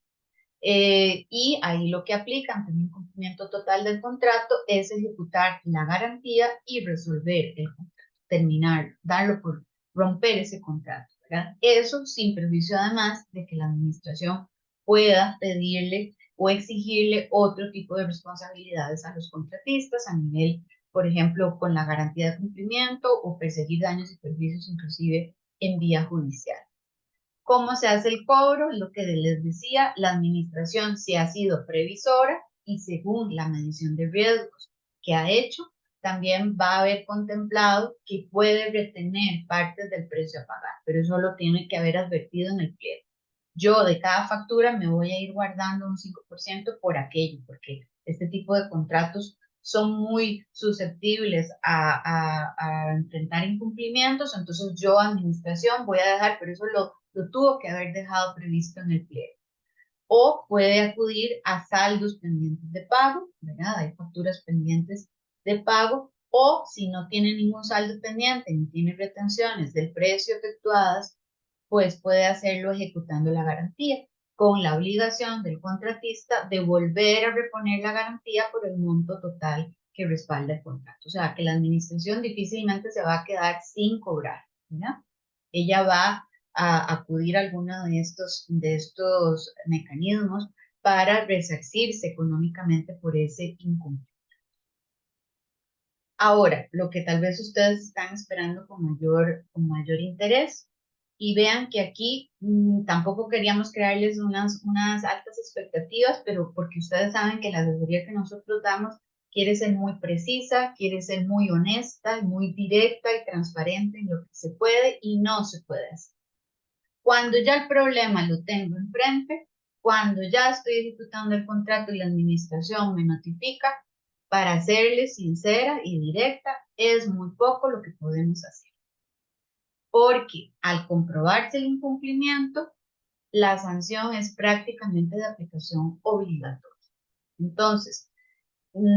B: Y ahí lo que aplican ante un incumplimiento total del contrato es ejecutar la garantía y resolver el contrato, terminarlo, darlo por romper ese contrato, ¿verdad? Eso sin perjuicio además de que la administración pueda pedirle o exigirle otro tipo de responsabilidades a los contratistas a nivel, por ejemplo, con la garantía de cumplimiento o perseguir daños y perjuicios inclusive en vía judicial. ¿Cómo se hace el cobro? Lo que les decía, la administración si ha sido previsora y según la medición de riesgos que ha hecho, también va a haber contemplado que puede retener partes del precio a pagar, pero eso lo tiene que haber advertido en el pliego. Yo de cada factura me voy a ir guardando un 5% por aquello, porque este tipo de contratos son muy susceptibles a enfrentar incumplimientos, entonces yo, administración, voy a dejar, pero eso lo tuvo que haber dejado previsto en el pliego. O puede acudir a saldos pendientes de pago, ¿verdad? Hay facturas pendientes de pago, o si no tiene ningún saldo pendiente ni tiene retenciones del precio efectuadas, pues puede hacerlo ejecutando la garantía, con la obligación del contratista de volver a reponer la garantía por el monto total que respalda el contrato. O sea, que la administración difícilmente se va a quedar sin cobrar, ¿verdad? Ella va a acudir a alguno de estos mecanismos para resarcirse económicamente por ese incumplimiento. Ahora, lo que tal vez ustedes están esperando con mayor interés y vean que aquí tampoco queríamos crearles unas altas expectativas, pero porque ustedes saben que la asesoría que nosotros damos quiere ser muy precisa, quiere ser muy honesta, muy directa y transparente en lo que se puede y no se puede hacer. Cuando ya el problema lo tengo enfrente, cuando ya estoy ejecutando el contrato y la administración me notifica, para serles sincera y directa, es muy poco lo que podemos hacer. Porque al comprobarse el incumplimiento, la sanción es prácticamente de aplicación obligatoria. Entonces,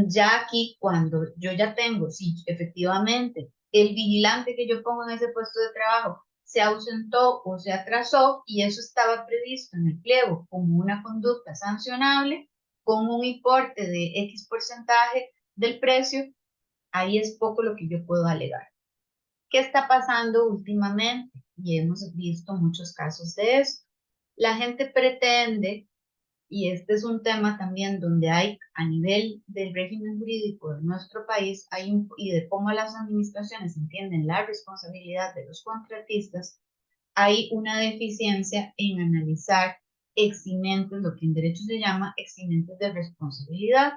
B: ya aquí, cuando yo ya tengo, si efectivamente el vigilante que yo pongo en ese puesto de trabajo se ausentó o se atrasó y eso estaba previsto en el pliego como una conducta sancionable con un importe de X porcentaje del precio, ahí es poco lo que yo puedo alegar. ¿Qué está pasando últimamente? Y hemos visto muchos casos de eso. La gente pretende, y este es un tema también donde hay a nivel del régimen jurídico de nuestro país y de cómo las administraciones entienden la responsabilidad de los contratistas, hay una deficiencia en analizar eximentes, lo que en derecho se llama eximentes de responsabilidad,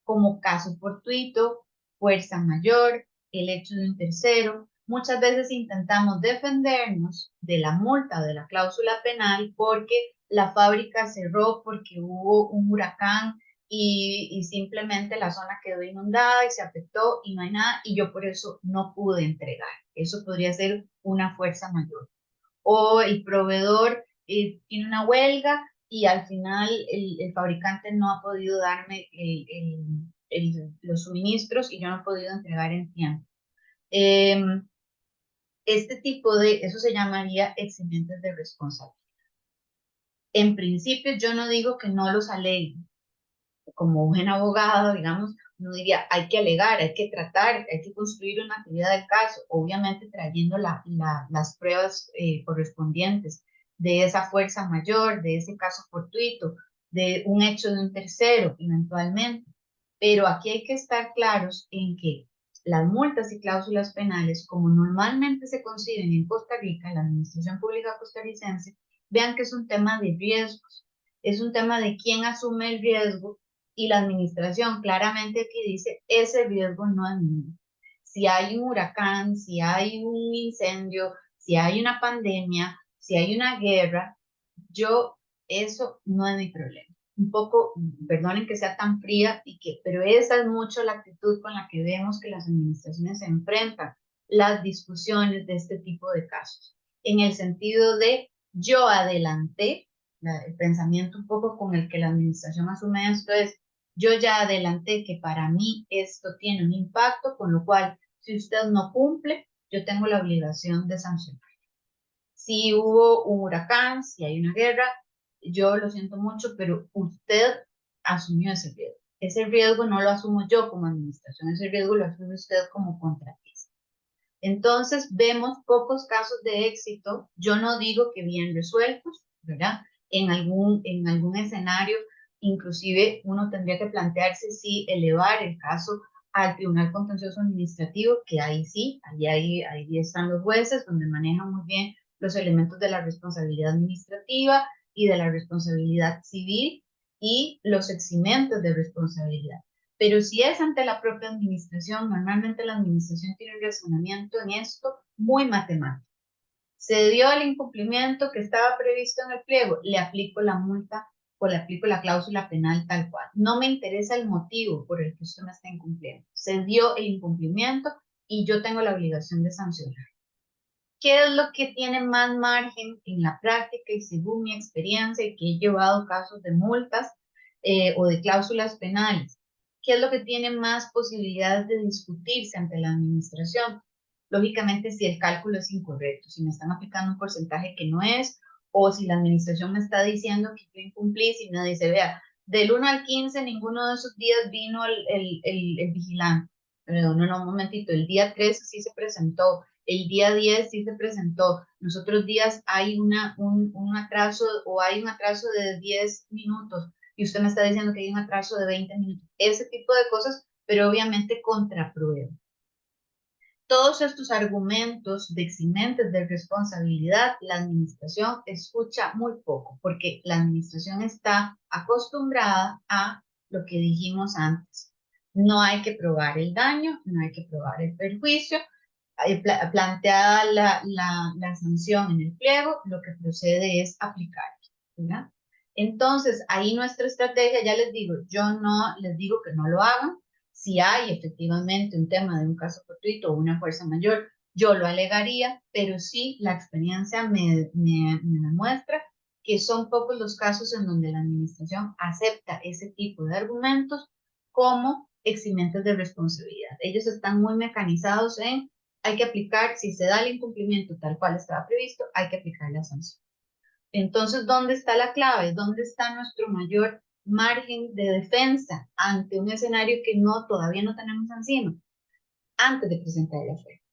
B: como caso fortuito, fuerza mayor, el hecho de un tercero. Muchas veces intentamos defendernos de la multa o de la cláusula penal porque la fábrica cerró, porque hubo un huracán y simplemente la zona quedó inundada y se afectó y no hay nada y yo por eso no pude entregar. Eso podría ser una fuerza mayor. O el proveedor tiene una huelga y al final el fabricante no ha podido darme los suministros y yo no he podido entregar en tiempo. Eh, este tipo de, eso se llamaría eximentes de responsabilidad. En principio yo no digo que no los aleguen. Como buen abogado, digamos, uno diría, hay que alegar, hay que tratar, hay que construir una actividad del caso, obviamente trayendo las pruebas correspondientes de esa fuerza mayor, de ese caso fortuito, de un hecho de un tercero, eventualmente. Pero aquí hay que estar claros en que las multas y cláusulas penales, como normalmente se conciben en Costa Rica, en la Administración Pública costarricense, vean que es un tema de riesgos, es un tema de quién asume el riesgo y la administración claramente aquí dice, ese riesgo no es mío. Si hay un huracán, si hay un incendio, si hay una pandemia, si hay una guerra, yo, eso no es mi problema. Un poco, perdonen que sea tan fría, pero esa es mucho la actitud con la que vemos que las administraciones se enfrentan las discusiones de este tipo de casos. En el sentido de, yo adelanté, el pensamiento un poco con el que la administración asume esto es, yo ya adelanté que para mí esto tiene un impacto, con lo cual, si usted no cumple, yo tengo la obligación de sancionar. Si hubo un huracán, si hay una guerra, yo lo siento mucho, pero usted asumió ese riesgo. Ese riesgo no lo asumo yo como administración, ese riesgo lo asume usted como contratista. Entonces, vemos pocos casos de éxito, yo no digo que bien resueltos, ¿verdad? En algún escenario, inclusive uno tendría que plantearse si elevar el caso al Tribunal Contencioso Administrativo, que ahí sí, ahí están los jueces, donde manejan muy bien los elementos de la responsabilidad administrativa y de la responsabilidad civil y los eximentes de responsabilidad. Pero si es ante la propia administración, normalmente la administración tiene un razonamiento en esto muy matemático. Se dio el incumplimiento que estaba previsto en el pliego, le aplico la multa o le aplico la cláusula penal tal cual. No me interesa el motivo por el que usted me está incumpliendo. Se dio el incumplimiento y yo tengo la obligación de sancionar. ¿Qué es lo que tiene más margen en la práctica y según mi experiencia y que he llevado casos de multas o de cláusulas penales? ¿Qué es lo que tiene más posibilidades de discutirse ante la administración? Lógicamente, si el cálculo es incorrecto, si me están aplicando un porcentaje que no es, o si la administración me está diciendo que yo incumplí, si me dice, vea, del 1 al 15, ninguno de esos días vino el vigilante. Pero no, un momentito, el día 13 sí se presentó, el día 10 sí se presentó, los otros días hay un atraso o hay un atraso de 10 minutos y usted me está diciendo que hay un atraso de 20 minutos, ese tipo de cosas, pero obviamente contraprueba. Todos estos argumentos de eximentes de responsabilidad, la administración escucha muy poco, porque la administración está acostumbrada a lo que dijimos antes. No hay que probar el daño, no hay que probar el perjuicio. Planteada la sanción en el pliego, lo que procede es aplicar, ¿verdad? Entonces, ahí nuestra estrategia, ya les digo, yo no les digo que no lo hagan. Si hay efectivamente un tema de un caso fortuito o una fuerza mayor, yo lo alegaría, pero sí la experiencia me demuestra que son pocos los casos en donde la administración acepta ese tipo de argumentos como eximentes de responsabilidad. Ellos están muy mecanizados en hay que aplicar, si se da el incumplimiento tal cual estaba previsto, hay que aplicar la sanción. Entonces, ¿dónde está la clave? ¿Dónde está nuestro mayor margen de defensa ante un escenario que todavía no tenemos encima? Antes de presentar la oferta.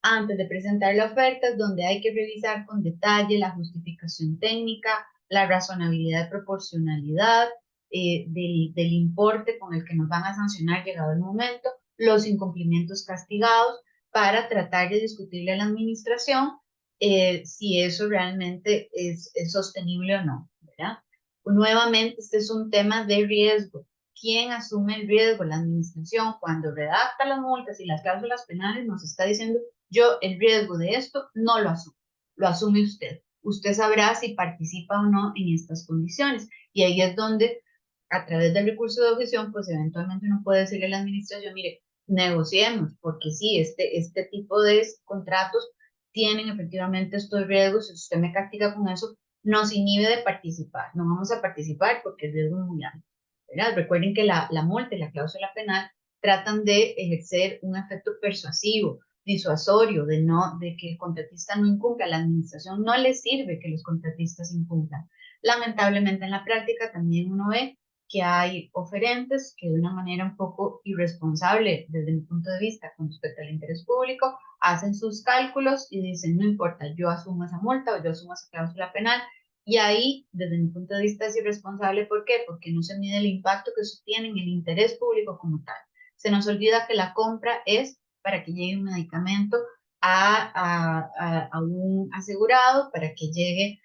B: Antes de presentar la oferta es donde hay que revisar con detalle la justificación técnica, la razonabilidad de proporcionalidad del importe con el que nos van a sancionar llegado el momento, los incumplimientos castigados, para tratar de discutirle a la administración si eso realmente es sostenible o no, ¿verdad? Nuevamente, este es un tema de riesgo. ¿Quién asume el riesgo? La administración, cuando redacta las multas y las cláusulas penales, nos está diciendo, yo el riesgo de esto no lo asumo, lo asume usted. Usted sabrá si participa o no en estas condiciones. Y ahí es donde, a través del recurso de objeción, pues eventualmente uno puede decirle a la administración, mire, negociemos, porque sí, este tipo de contratos tienen efectivamente estos riesgos. Si usted me castiga con eso, nos inhibe de participar. No vamos a participar porque el riesgo es muy alto, ¿verdad? Recuerden que la multa y la cláusula penal tratan de ejercer un efecto persuasivo, disuasorio, de que el contratista no incumpla. A la administración no le sirve que los contratistas incumplan. Lamentablemente en la práctica también uno ve que hay oferentes que de una manera un poco irresponsable desde mi punto de vista con respecto al interés público hacen sus cálculos y dicen, no importa, yo asumo esa multa o yo asumo esa cláusula penal. Y ahí, desde mi punto de vista, es irresponsable. ¿Por qué? Porque no se mide el impacto que eso tiene en el interés público como tal. Se nos olvida que la compra es para que llegue un medicamento a un asegurado, para que llegue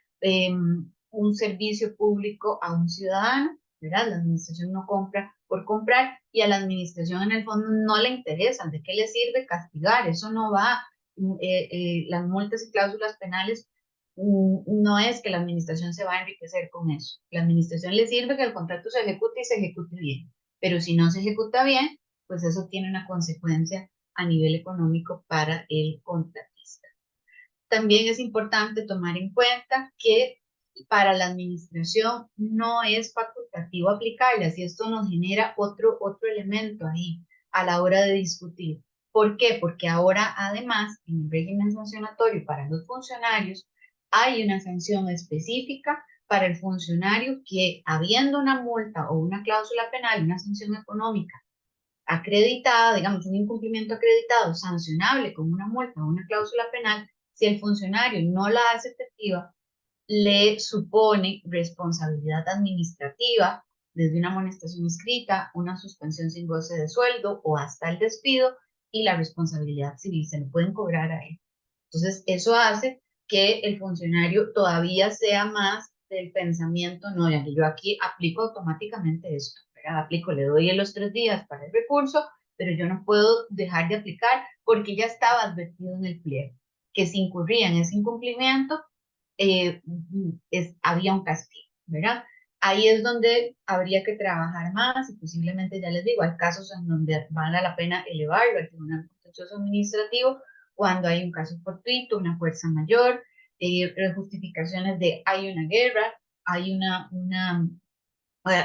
B: un servicio público a un ciudadano, ¿verdad? La administración no compra por comprar y a la administración en el fondo no le interesa. ¿De qué le sirve castigar? Eso no va. Las multas y cláusulas penales no es que la administración se va a enriquecer con eso. La administración le sirve que el contrato se ejecute y se ejecute bien. Pero si no se ejecuta bien, pues eso tiene una consecuencia a nivel económico para el contratista. También es importante tomar en cuenta que para la administración no es facultativo aplicarlas y esto nos genera otro elemento ahí a la hora de discutir. ¿Por qué? Porque ahora además en el régimen sancionatorio para los funcionarios hay una sanción específica para el funcionario que habiendo una multa o una cláusula penal, una sanción económica acreditada, digamos, un incumplimiento acreditado, sancionable con una multa o una cláusula penal, si el funcionario no la hace efectiva, le supone responsabilidad administrativa desde una amonestación escrita, una suspensión sin goce de sueldo o hasta el despido y la responsabilidad civil, se lo pueden cobrar a él. Entonces, eso hace que el funcionario todavía sea más del pensamiento, no, ya que yo aquí aplico automáticamente esto, ¿verdad? Aplico, le doy en los 3 días para el recurso, pero yo no puedo dejar de aplicar porque ya estaba advertido en el pliego que si incurría en ese incumplimiento, había un castigo, ¿verdad? Ahí es donde habría que trabajar más y posiblemente, ya les digo, hay casos en donde vale la pena elevarlo al Tribunal Contencioso Administrativo cuando hay un caso fortuito, una fuerza mayor, justificaciones de hay una guerra, hay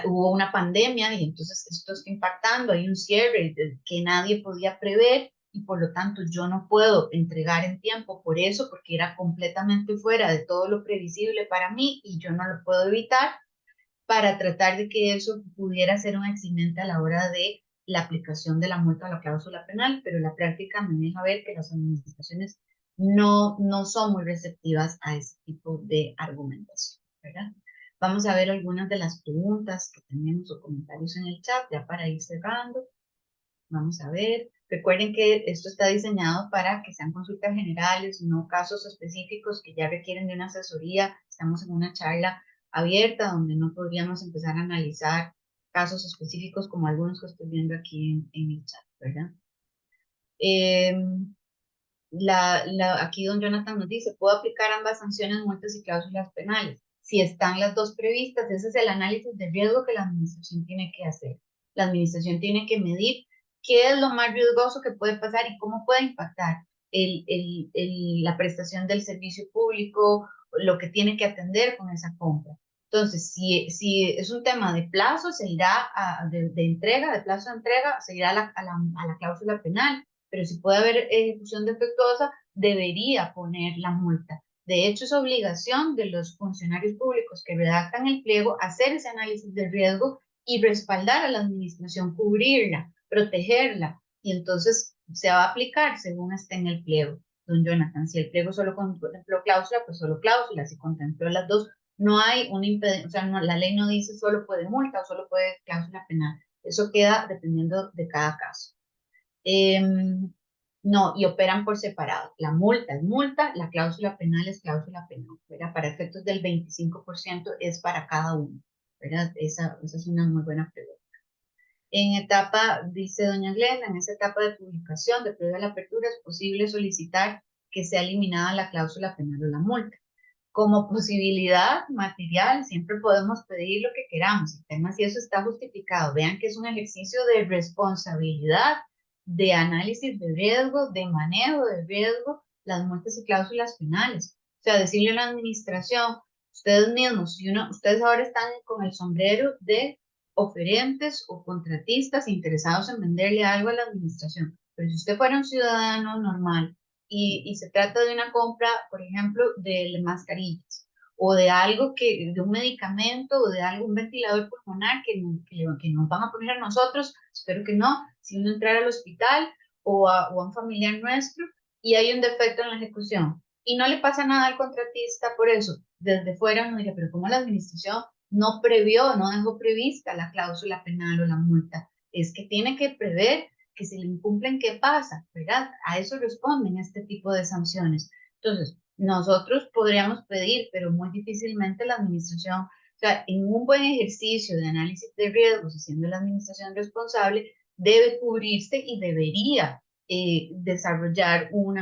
B: hubo una pandemia y entonces esto está impactando, hay un cierre que nadie podía prever y por lo tanto yo no puedo entregar en tiempo por eso, porque era completamente fuera de todo lo previsible para mí y yo no lo puedo evitar para tratar de que eso pudiera ser un eximente a la hora de la aplicación de la multa o la cláusula penal, pero la práctica me deja ver que las administraciones no son muy receptivas a ese tipo de argumentación, ¿verdad? Vamos a ver algunas de las preguntas que tenemos o comentarios en el chat, ya para ir cerrando. Vamos a ver. Recuerden que esto está diseñado para que sean consultas generales, no casos específicos que ya requieren de una asesoría. Estamos en una charla abierta donde no podríamos empezar a analizar casos específicos como algunos que estoy viendo aquí en el chat, ¿verdad? Aquí don Jonathan nos dice, ¿puedo aplicar ambas sanciones, multas y cláusulas penales? Si están las dos previstas, ese es el análisis de riesgo que la administración tiene que hacer. La administración tiene que medir qué es lo más riesgoso que puede pasar y cómo puede impactar la prestación del servicio público, lo que tiene que atender con esa compra. Entonces, si es un tema de plazo, se irá de entrega, de plazo de entrega, se irá a la cláusula penal, pero si puede haber ejecución defectuosa, debería poner la multa. De hecho, es obligación de los funcionarios públicos que redactan el pliego hacer ese análisis de riesgo y respaldar a la administración, cubrirla, protegerla, y entonces se va a aplicar según esté en el pliego. Don Jonathan, si el pliego solo contempló cláusula, pues solo cláusula, si contempló las dos, no hay un impedimento, o sea, no, la ley no dice solo puede multa o solo puede cláusula penal. Eso queda dependiendo de cada caso. No, y operan por separado. La multa es multa, la cláusula penal es cláusula penal, ¿verdad? Para efectos del 25% es para cada uno, ¿verdad? Esa es una muy buena pregunta. En etapa, dice doña Glenda, en esa etapa de publicación, de previa a la apertura, es posible solicitar que sea eliminada la cláusula penal o la multa. Como posibilidad material, siempre podemos pedir lo que queramos. El tema si eso está justificado. Vean que es un ejercicio de responsabilidad, de análisis de riesgo, de manejo de riesgo, las multas y cláusulas penales. O sea, decirle a la administración, ustedes mismos, ustedes ahora están con el sombrero de oferentes o contratistas interesados en venderle algo a la administración. Pero si usted fuera un ciudadano normal y se trata de una compra, por ejemplo, de mascarillas o de algo de un medicamento o de algún ventilador pulmonar que nos van a poner a nosotros, espero que no, si uno entrar al hospital o a un familiar nuestro y hay un defecto en la ejecución y no le pasa nada al contratista por eso, desde fuera uno diría, pero ¿cómo la administración no previó, no dejó prevista la cláusula penal o la multa? Es que tiene que prever que si le incumplen, ¿qué pasa? ¿Verdad? A eso responden este tipo de sanciones. Entonces, nosotros podríamos pedir, pero muy difícilmente la administración, o sea, en un buen ejercicio de análisis de riesgos y siendo la administración responsable, debe cubrirse y debería desarrollar un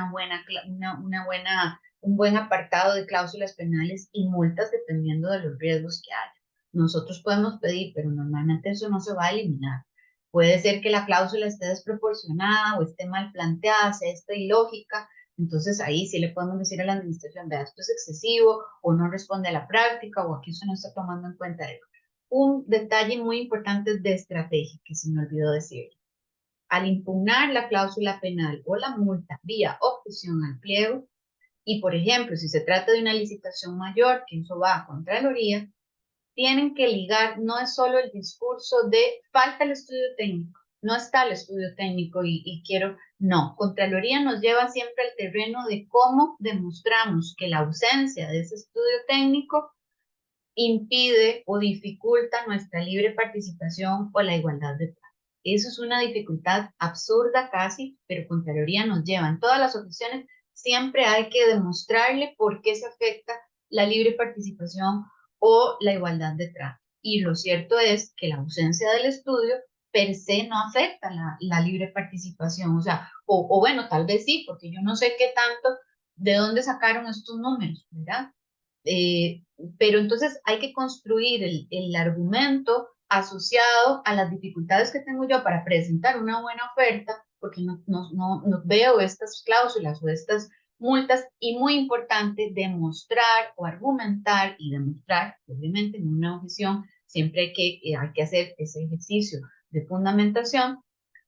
B: buen apartado de cláusulas penales y multas dependiendo de los riesgos que haya. Nosotros podemos pedir, pero normalmente eso no se va a eliminar. Puede ser que la cláusula esté desproporcionada o esté mal planteada, sea esta ilógica. Entonces ahí sí le podemos decir a la administración, vea, esto es excesivo o no responde a la práctica o aquí usted no está tomando en cuenta eso. Un detalle muy importante de estrategia que se me olvidó decir. Al impugnar la cláusula penal o la multa vía objeción al pliego, y por ejemplo, si se trata de una licitación mayor, que eso va a Contraloría, tienen que ligar, no es solo el discurso de falta el estudio técnico, no está el estudio técnico no, Contraloría nos lleva siempre al terreno de cómo demostramos que la ausencia de ese estudio técnico impide o dificulta nuestra libre participación o la igualdad de trato. Eso es una dificultad absurda casi, pero Contraloría nos lleva en todas las ocasiones, siempre hay que demostrarle por qué se afecta la libre participación o la igualdad de trato. Y lo cierto es que la ausencia del estudio per se no afecta la libre participación, o sea, o bueno, tal vez sí, porque yo no sé qué tanto, de dónde sacaron estos números, ¿verdad? Eh, pero entonces hay que construir el argumento asociado a las dificultades que tengo yo para presentar una buena oferta, porque no veo estas cláusulas o estas multas, y muy importante, demostrar o argumentar y demostrar, obviamente en una objeción, siempre hay que hacer ese ejercicio de fundamentación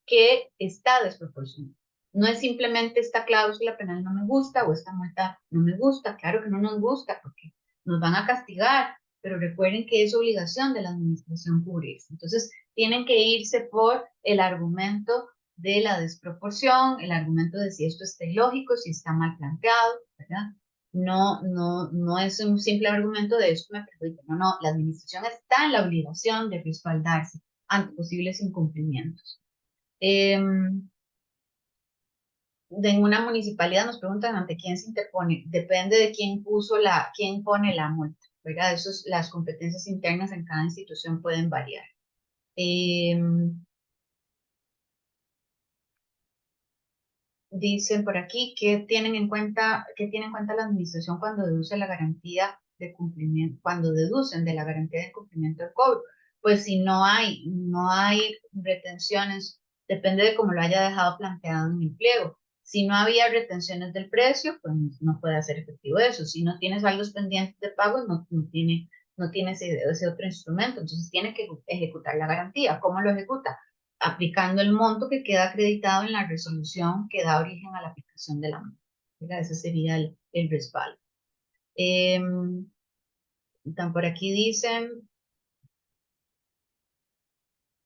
B: que está desproporcionado. No es simplemente esta cláusula penal no me gusta o esta multa no me gusta. Claro que no nos gusta porque nos van a castigar, pero recuerden que es obligación de la administración cubrirse. Entonces, tienen que irse por el argumento de la desproporción, el argumento de si esto está ilógico, si está mal planteado, ¿verdad? No es un simple argumento de esto me perjudica. No, la administración está en la obligación de respaldarse ante posibles incumplimientos. en una municipalidad nos preguntan ante quién se interpone. Depende de quién quién pone la multa, ¿verdad? Las competencias internas en cada institución pueden variar. Dicen por aquí que tiene en cuenta la administración cuando deduce la garantía de cumplimiento, cuando deducen de la garantía de cumplimiento del cobro. Pues si no hay retenciones, depende de cómo lo haya dejado planteado en el pliego. Si no había retenciones del precio, pues no puede hacer efectivo eso. Si no tiene saldos pendientes de pagos, no tiene ese otro instrumento. Entonces tiene que ejecutar la garantía. ¿Cómo lo ejecuta? Aplicando el monto que queda acreditado en la resolución que da origen a la aplicación de la multa. Ese sería el respaldo. Están por aquí dicen,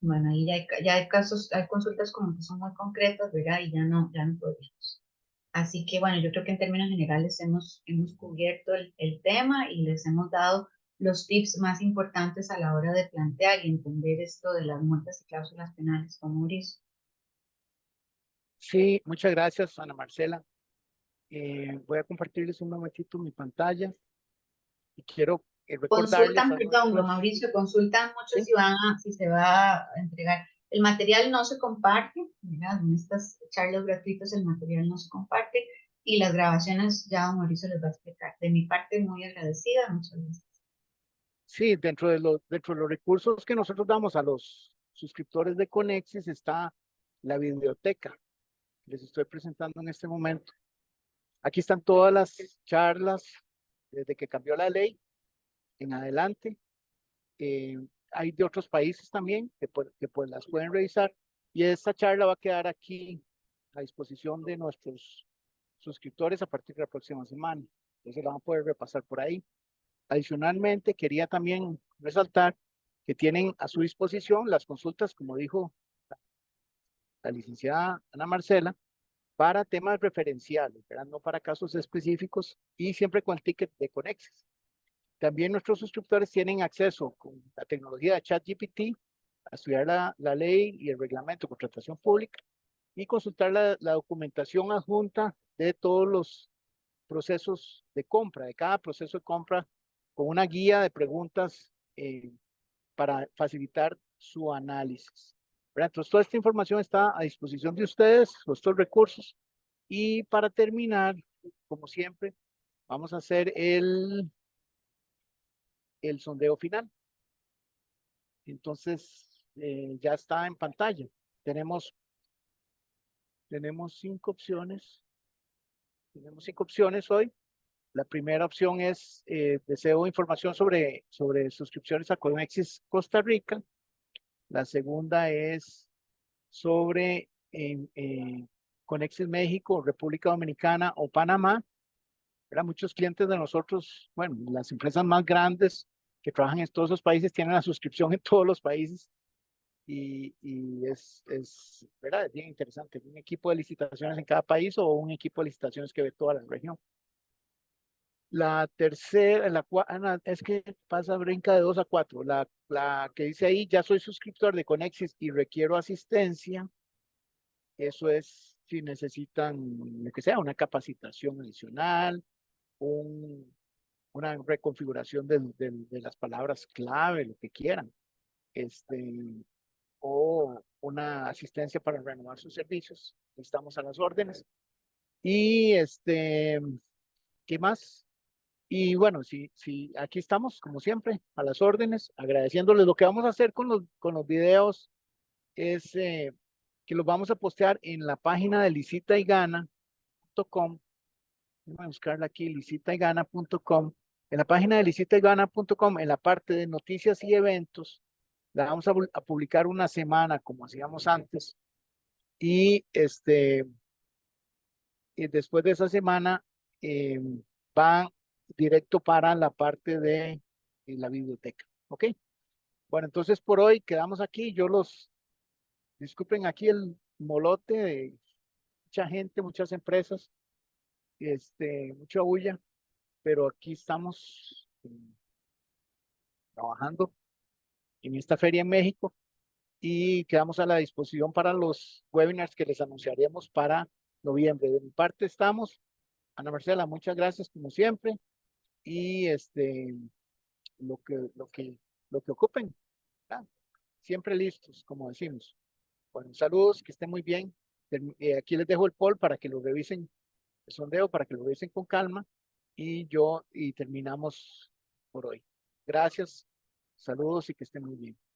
B: bueno, ahí ya hay casos, hay consultas como que son muy concretas, ¿verdad? Y ya no podemos. Así que bueno, yo creo que en términos generales hemos cubierto el tema y les hemos dado los tips más importantes a la hora de plantear y entender esto de las multas y cláusulas penales con Mauricio.
A: Sí, muchas gracias, Ana Marcela. Voy a compartirles un momentito mi pantalla y quiero recordarles
B: Consultan,
A: a
B: perdón, don
A: nuestros,
B: Mauricio, consultan mucho
A: ¿sí?
B: si se va a entregar. El material no se comparte, ¿verdad? En estas charlas gratuitas el material no se comparte y las grabaciones ya don Mauricio les va a explicar. De mi parte, muy agradecida, muchas gracias.
A: Sí, dentro de los recursos que nosotros damos a los suscriptores de Conexis está la biblioteca. Les estoy presentando en este momento. Aquí están todas las charlas desde que cambió la ley en adelante. Eh, Hay de otros países también que pues las pueden revisar. Y esta charla va a quedar aquí a disposición de nuestros suscriptores a partir de la próxima semana. Entonces la van a poder repasar por ahí. Adicionalmente, quería también resaltar que tienen a su disposición las consultas, como dijo la licenciada Ana Marcela, para temas referenciales, ¿verdad? No para casos específicos y siempre con el ticket de Conexis. También nuestros suscriptores tienen acceso con la tecnología de ChatGPT a estudiar la ley y el reglamento de contratación pública y consultar la documentación adjunta de todos los procesos de compra, de cada proceso de compra, con una guía de preguntas para facilitar su análisis. ¿Verdad? Entonces, toda esta información está a disposición de ustedes, estos recursos. Y para terminar, como siempre, vamos a hacer el sondeo final. Entonces, ya está en pantalla. Tenemos, tenemos cinco opciones. Tenemos cinco opciones hoy. La primera opción es, deseo información sobre suscripciones a Conexis Costa Rica. La segunda es sobre Conexis México, República Dominicana o Panamá. ¿Verdad? Muchos clientes de nosotros, bueno, las empresas más grandes que trabajan en todos esos países tienen la suscripción en todos los países y ¿verdad? Es bien interesante. Un equipo de licitaciones en cada país o un equipo de licitaciones que ve toda la región. La tercera, es que pasa, brinca de 2 a 4. La que dice ahí, ya soy suscriptor de Conexis y requiero asistencia. Eso es si necesitan, lo que sea, una capacitación adicional, un, una reconfiguración de las palabras clave, lo que quieran, o una asistencia para renovar sus servicios. Estamos a las órdenes. Y ¿qué más? Y bueno, sí, aquí estamos, como siempre, a las órdenes, agradeciéndoles. Lo que vamos a hacer con los videos es que los vamos a postear en la página de licitaygana.com. Voy a buscarla aquí, licitaygana.com. En la página de licitaygana.com, en la parte de noticias y eventos, la vamos a publicar una semana, como hacíamos antes. Y y después de esa semana eh, va directo para la parte de la biblioteca. ¿Ok? Bueno, entonces por hoy quedamos aquí. Disculpen aquí el molote de mucha gente, muchas empresas, mucha bulla, pero aquí estamos trabajando en esta feria en México y quedamos a la disposición para los webinars que les anunciaremos para noviembre. De mi parte estamos. Ana Marcela, muchas gracias como siempre. Y lo que, lo que, lo que ocupen, ¿verdad? Siempre listos, como decimos. Bueno, saludos, que estén muy bien. Aquí les dejo el poll para que lo revisen, el sondeo para que lo revisen con calma. Y terminamos por hoy. Gracias, saludos y que estén muy bien.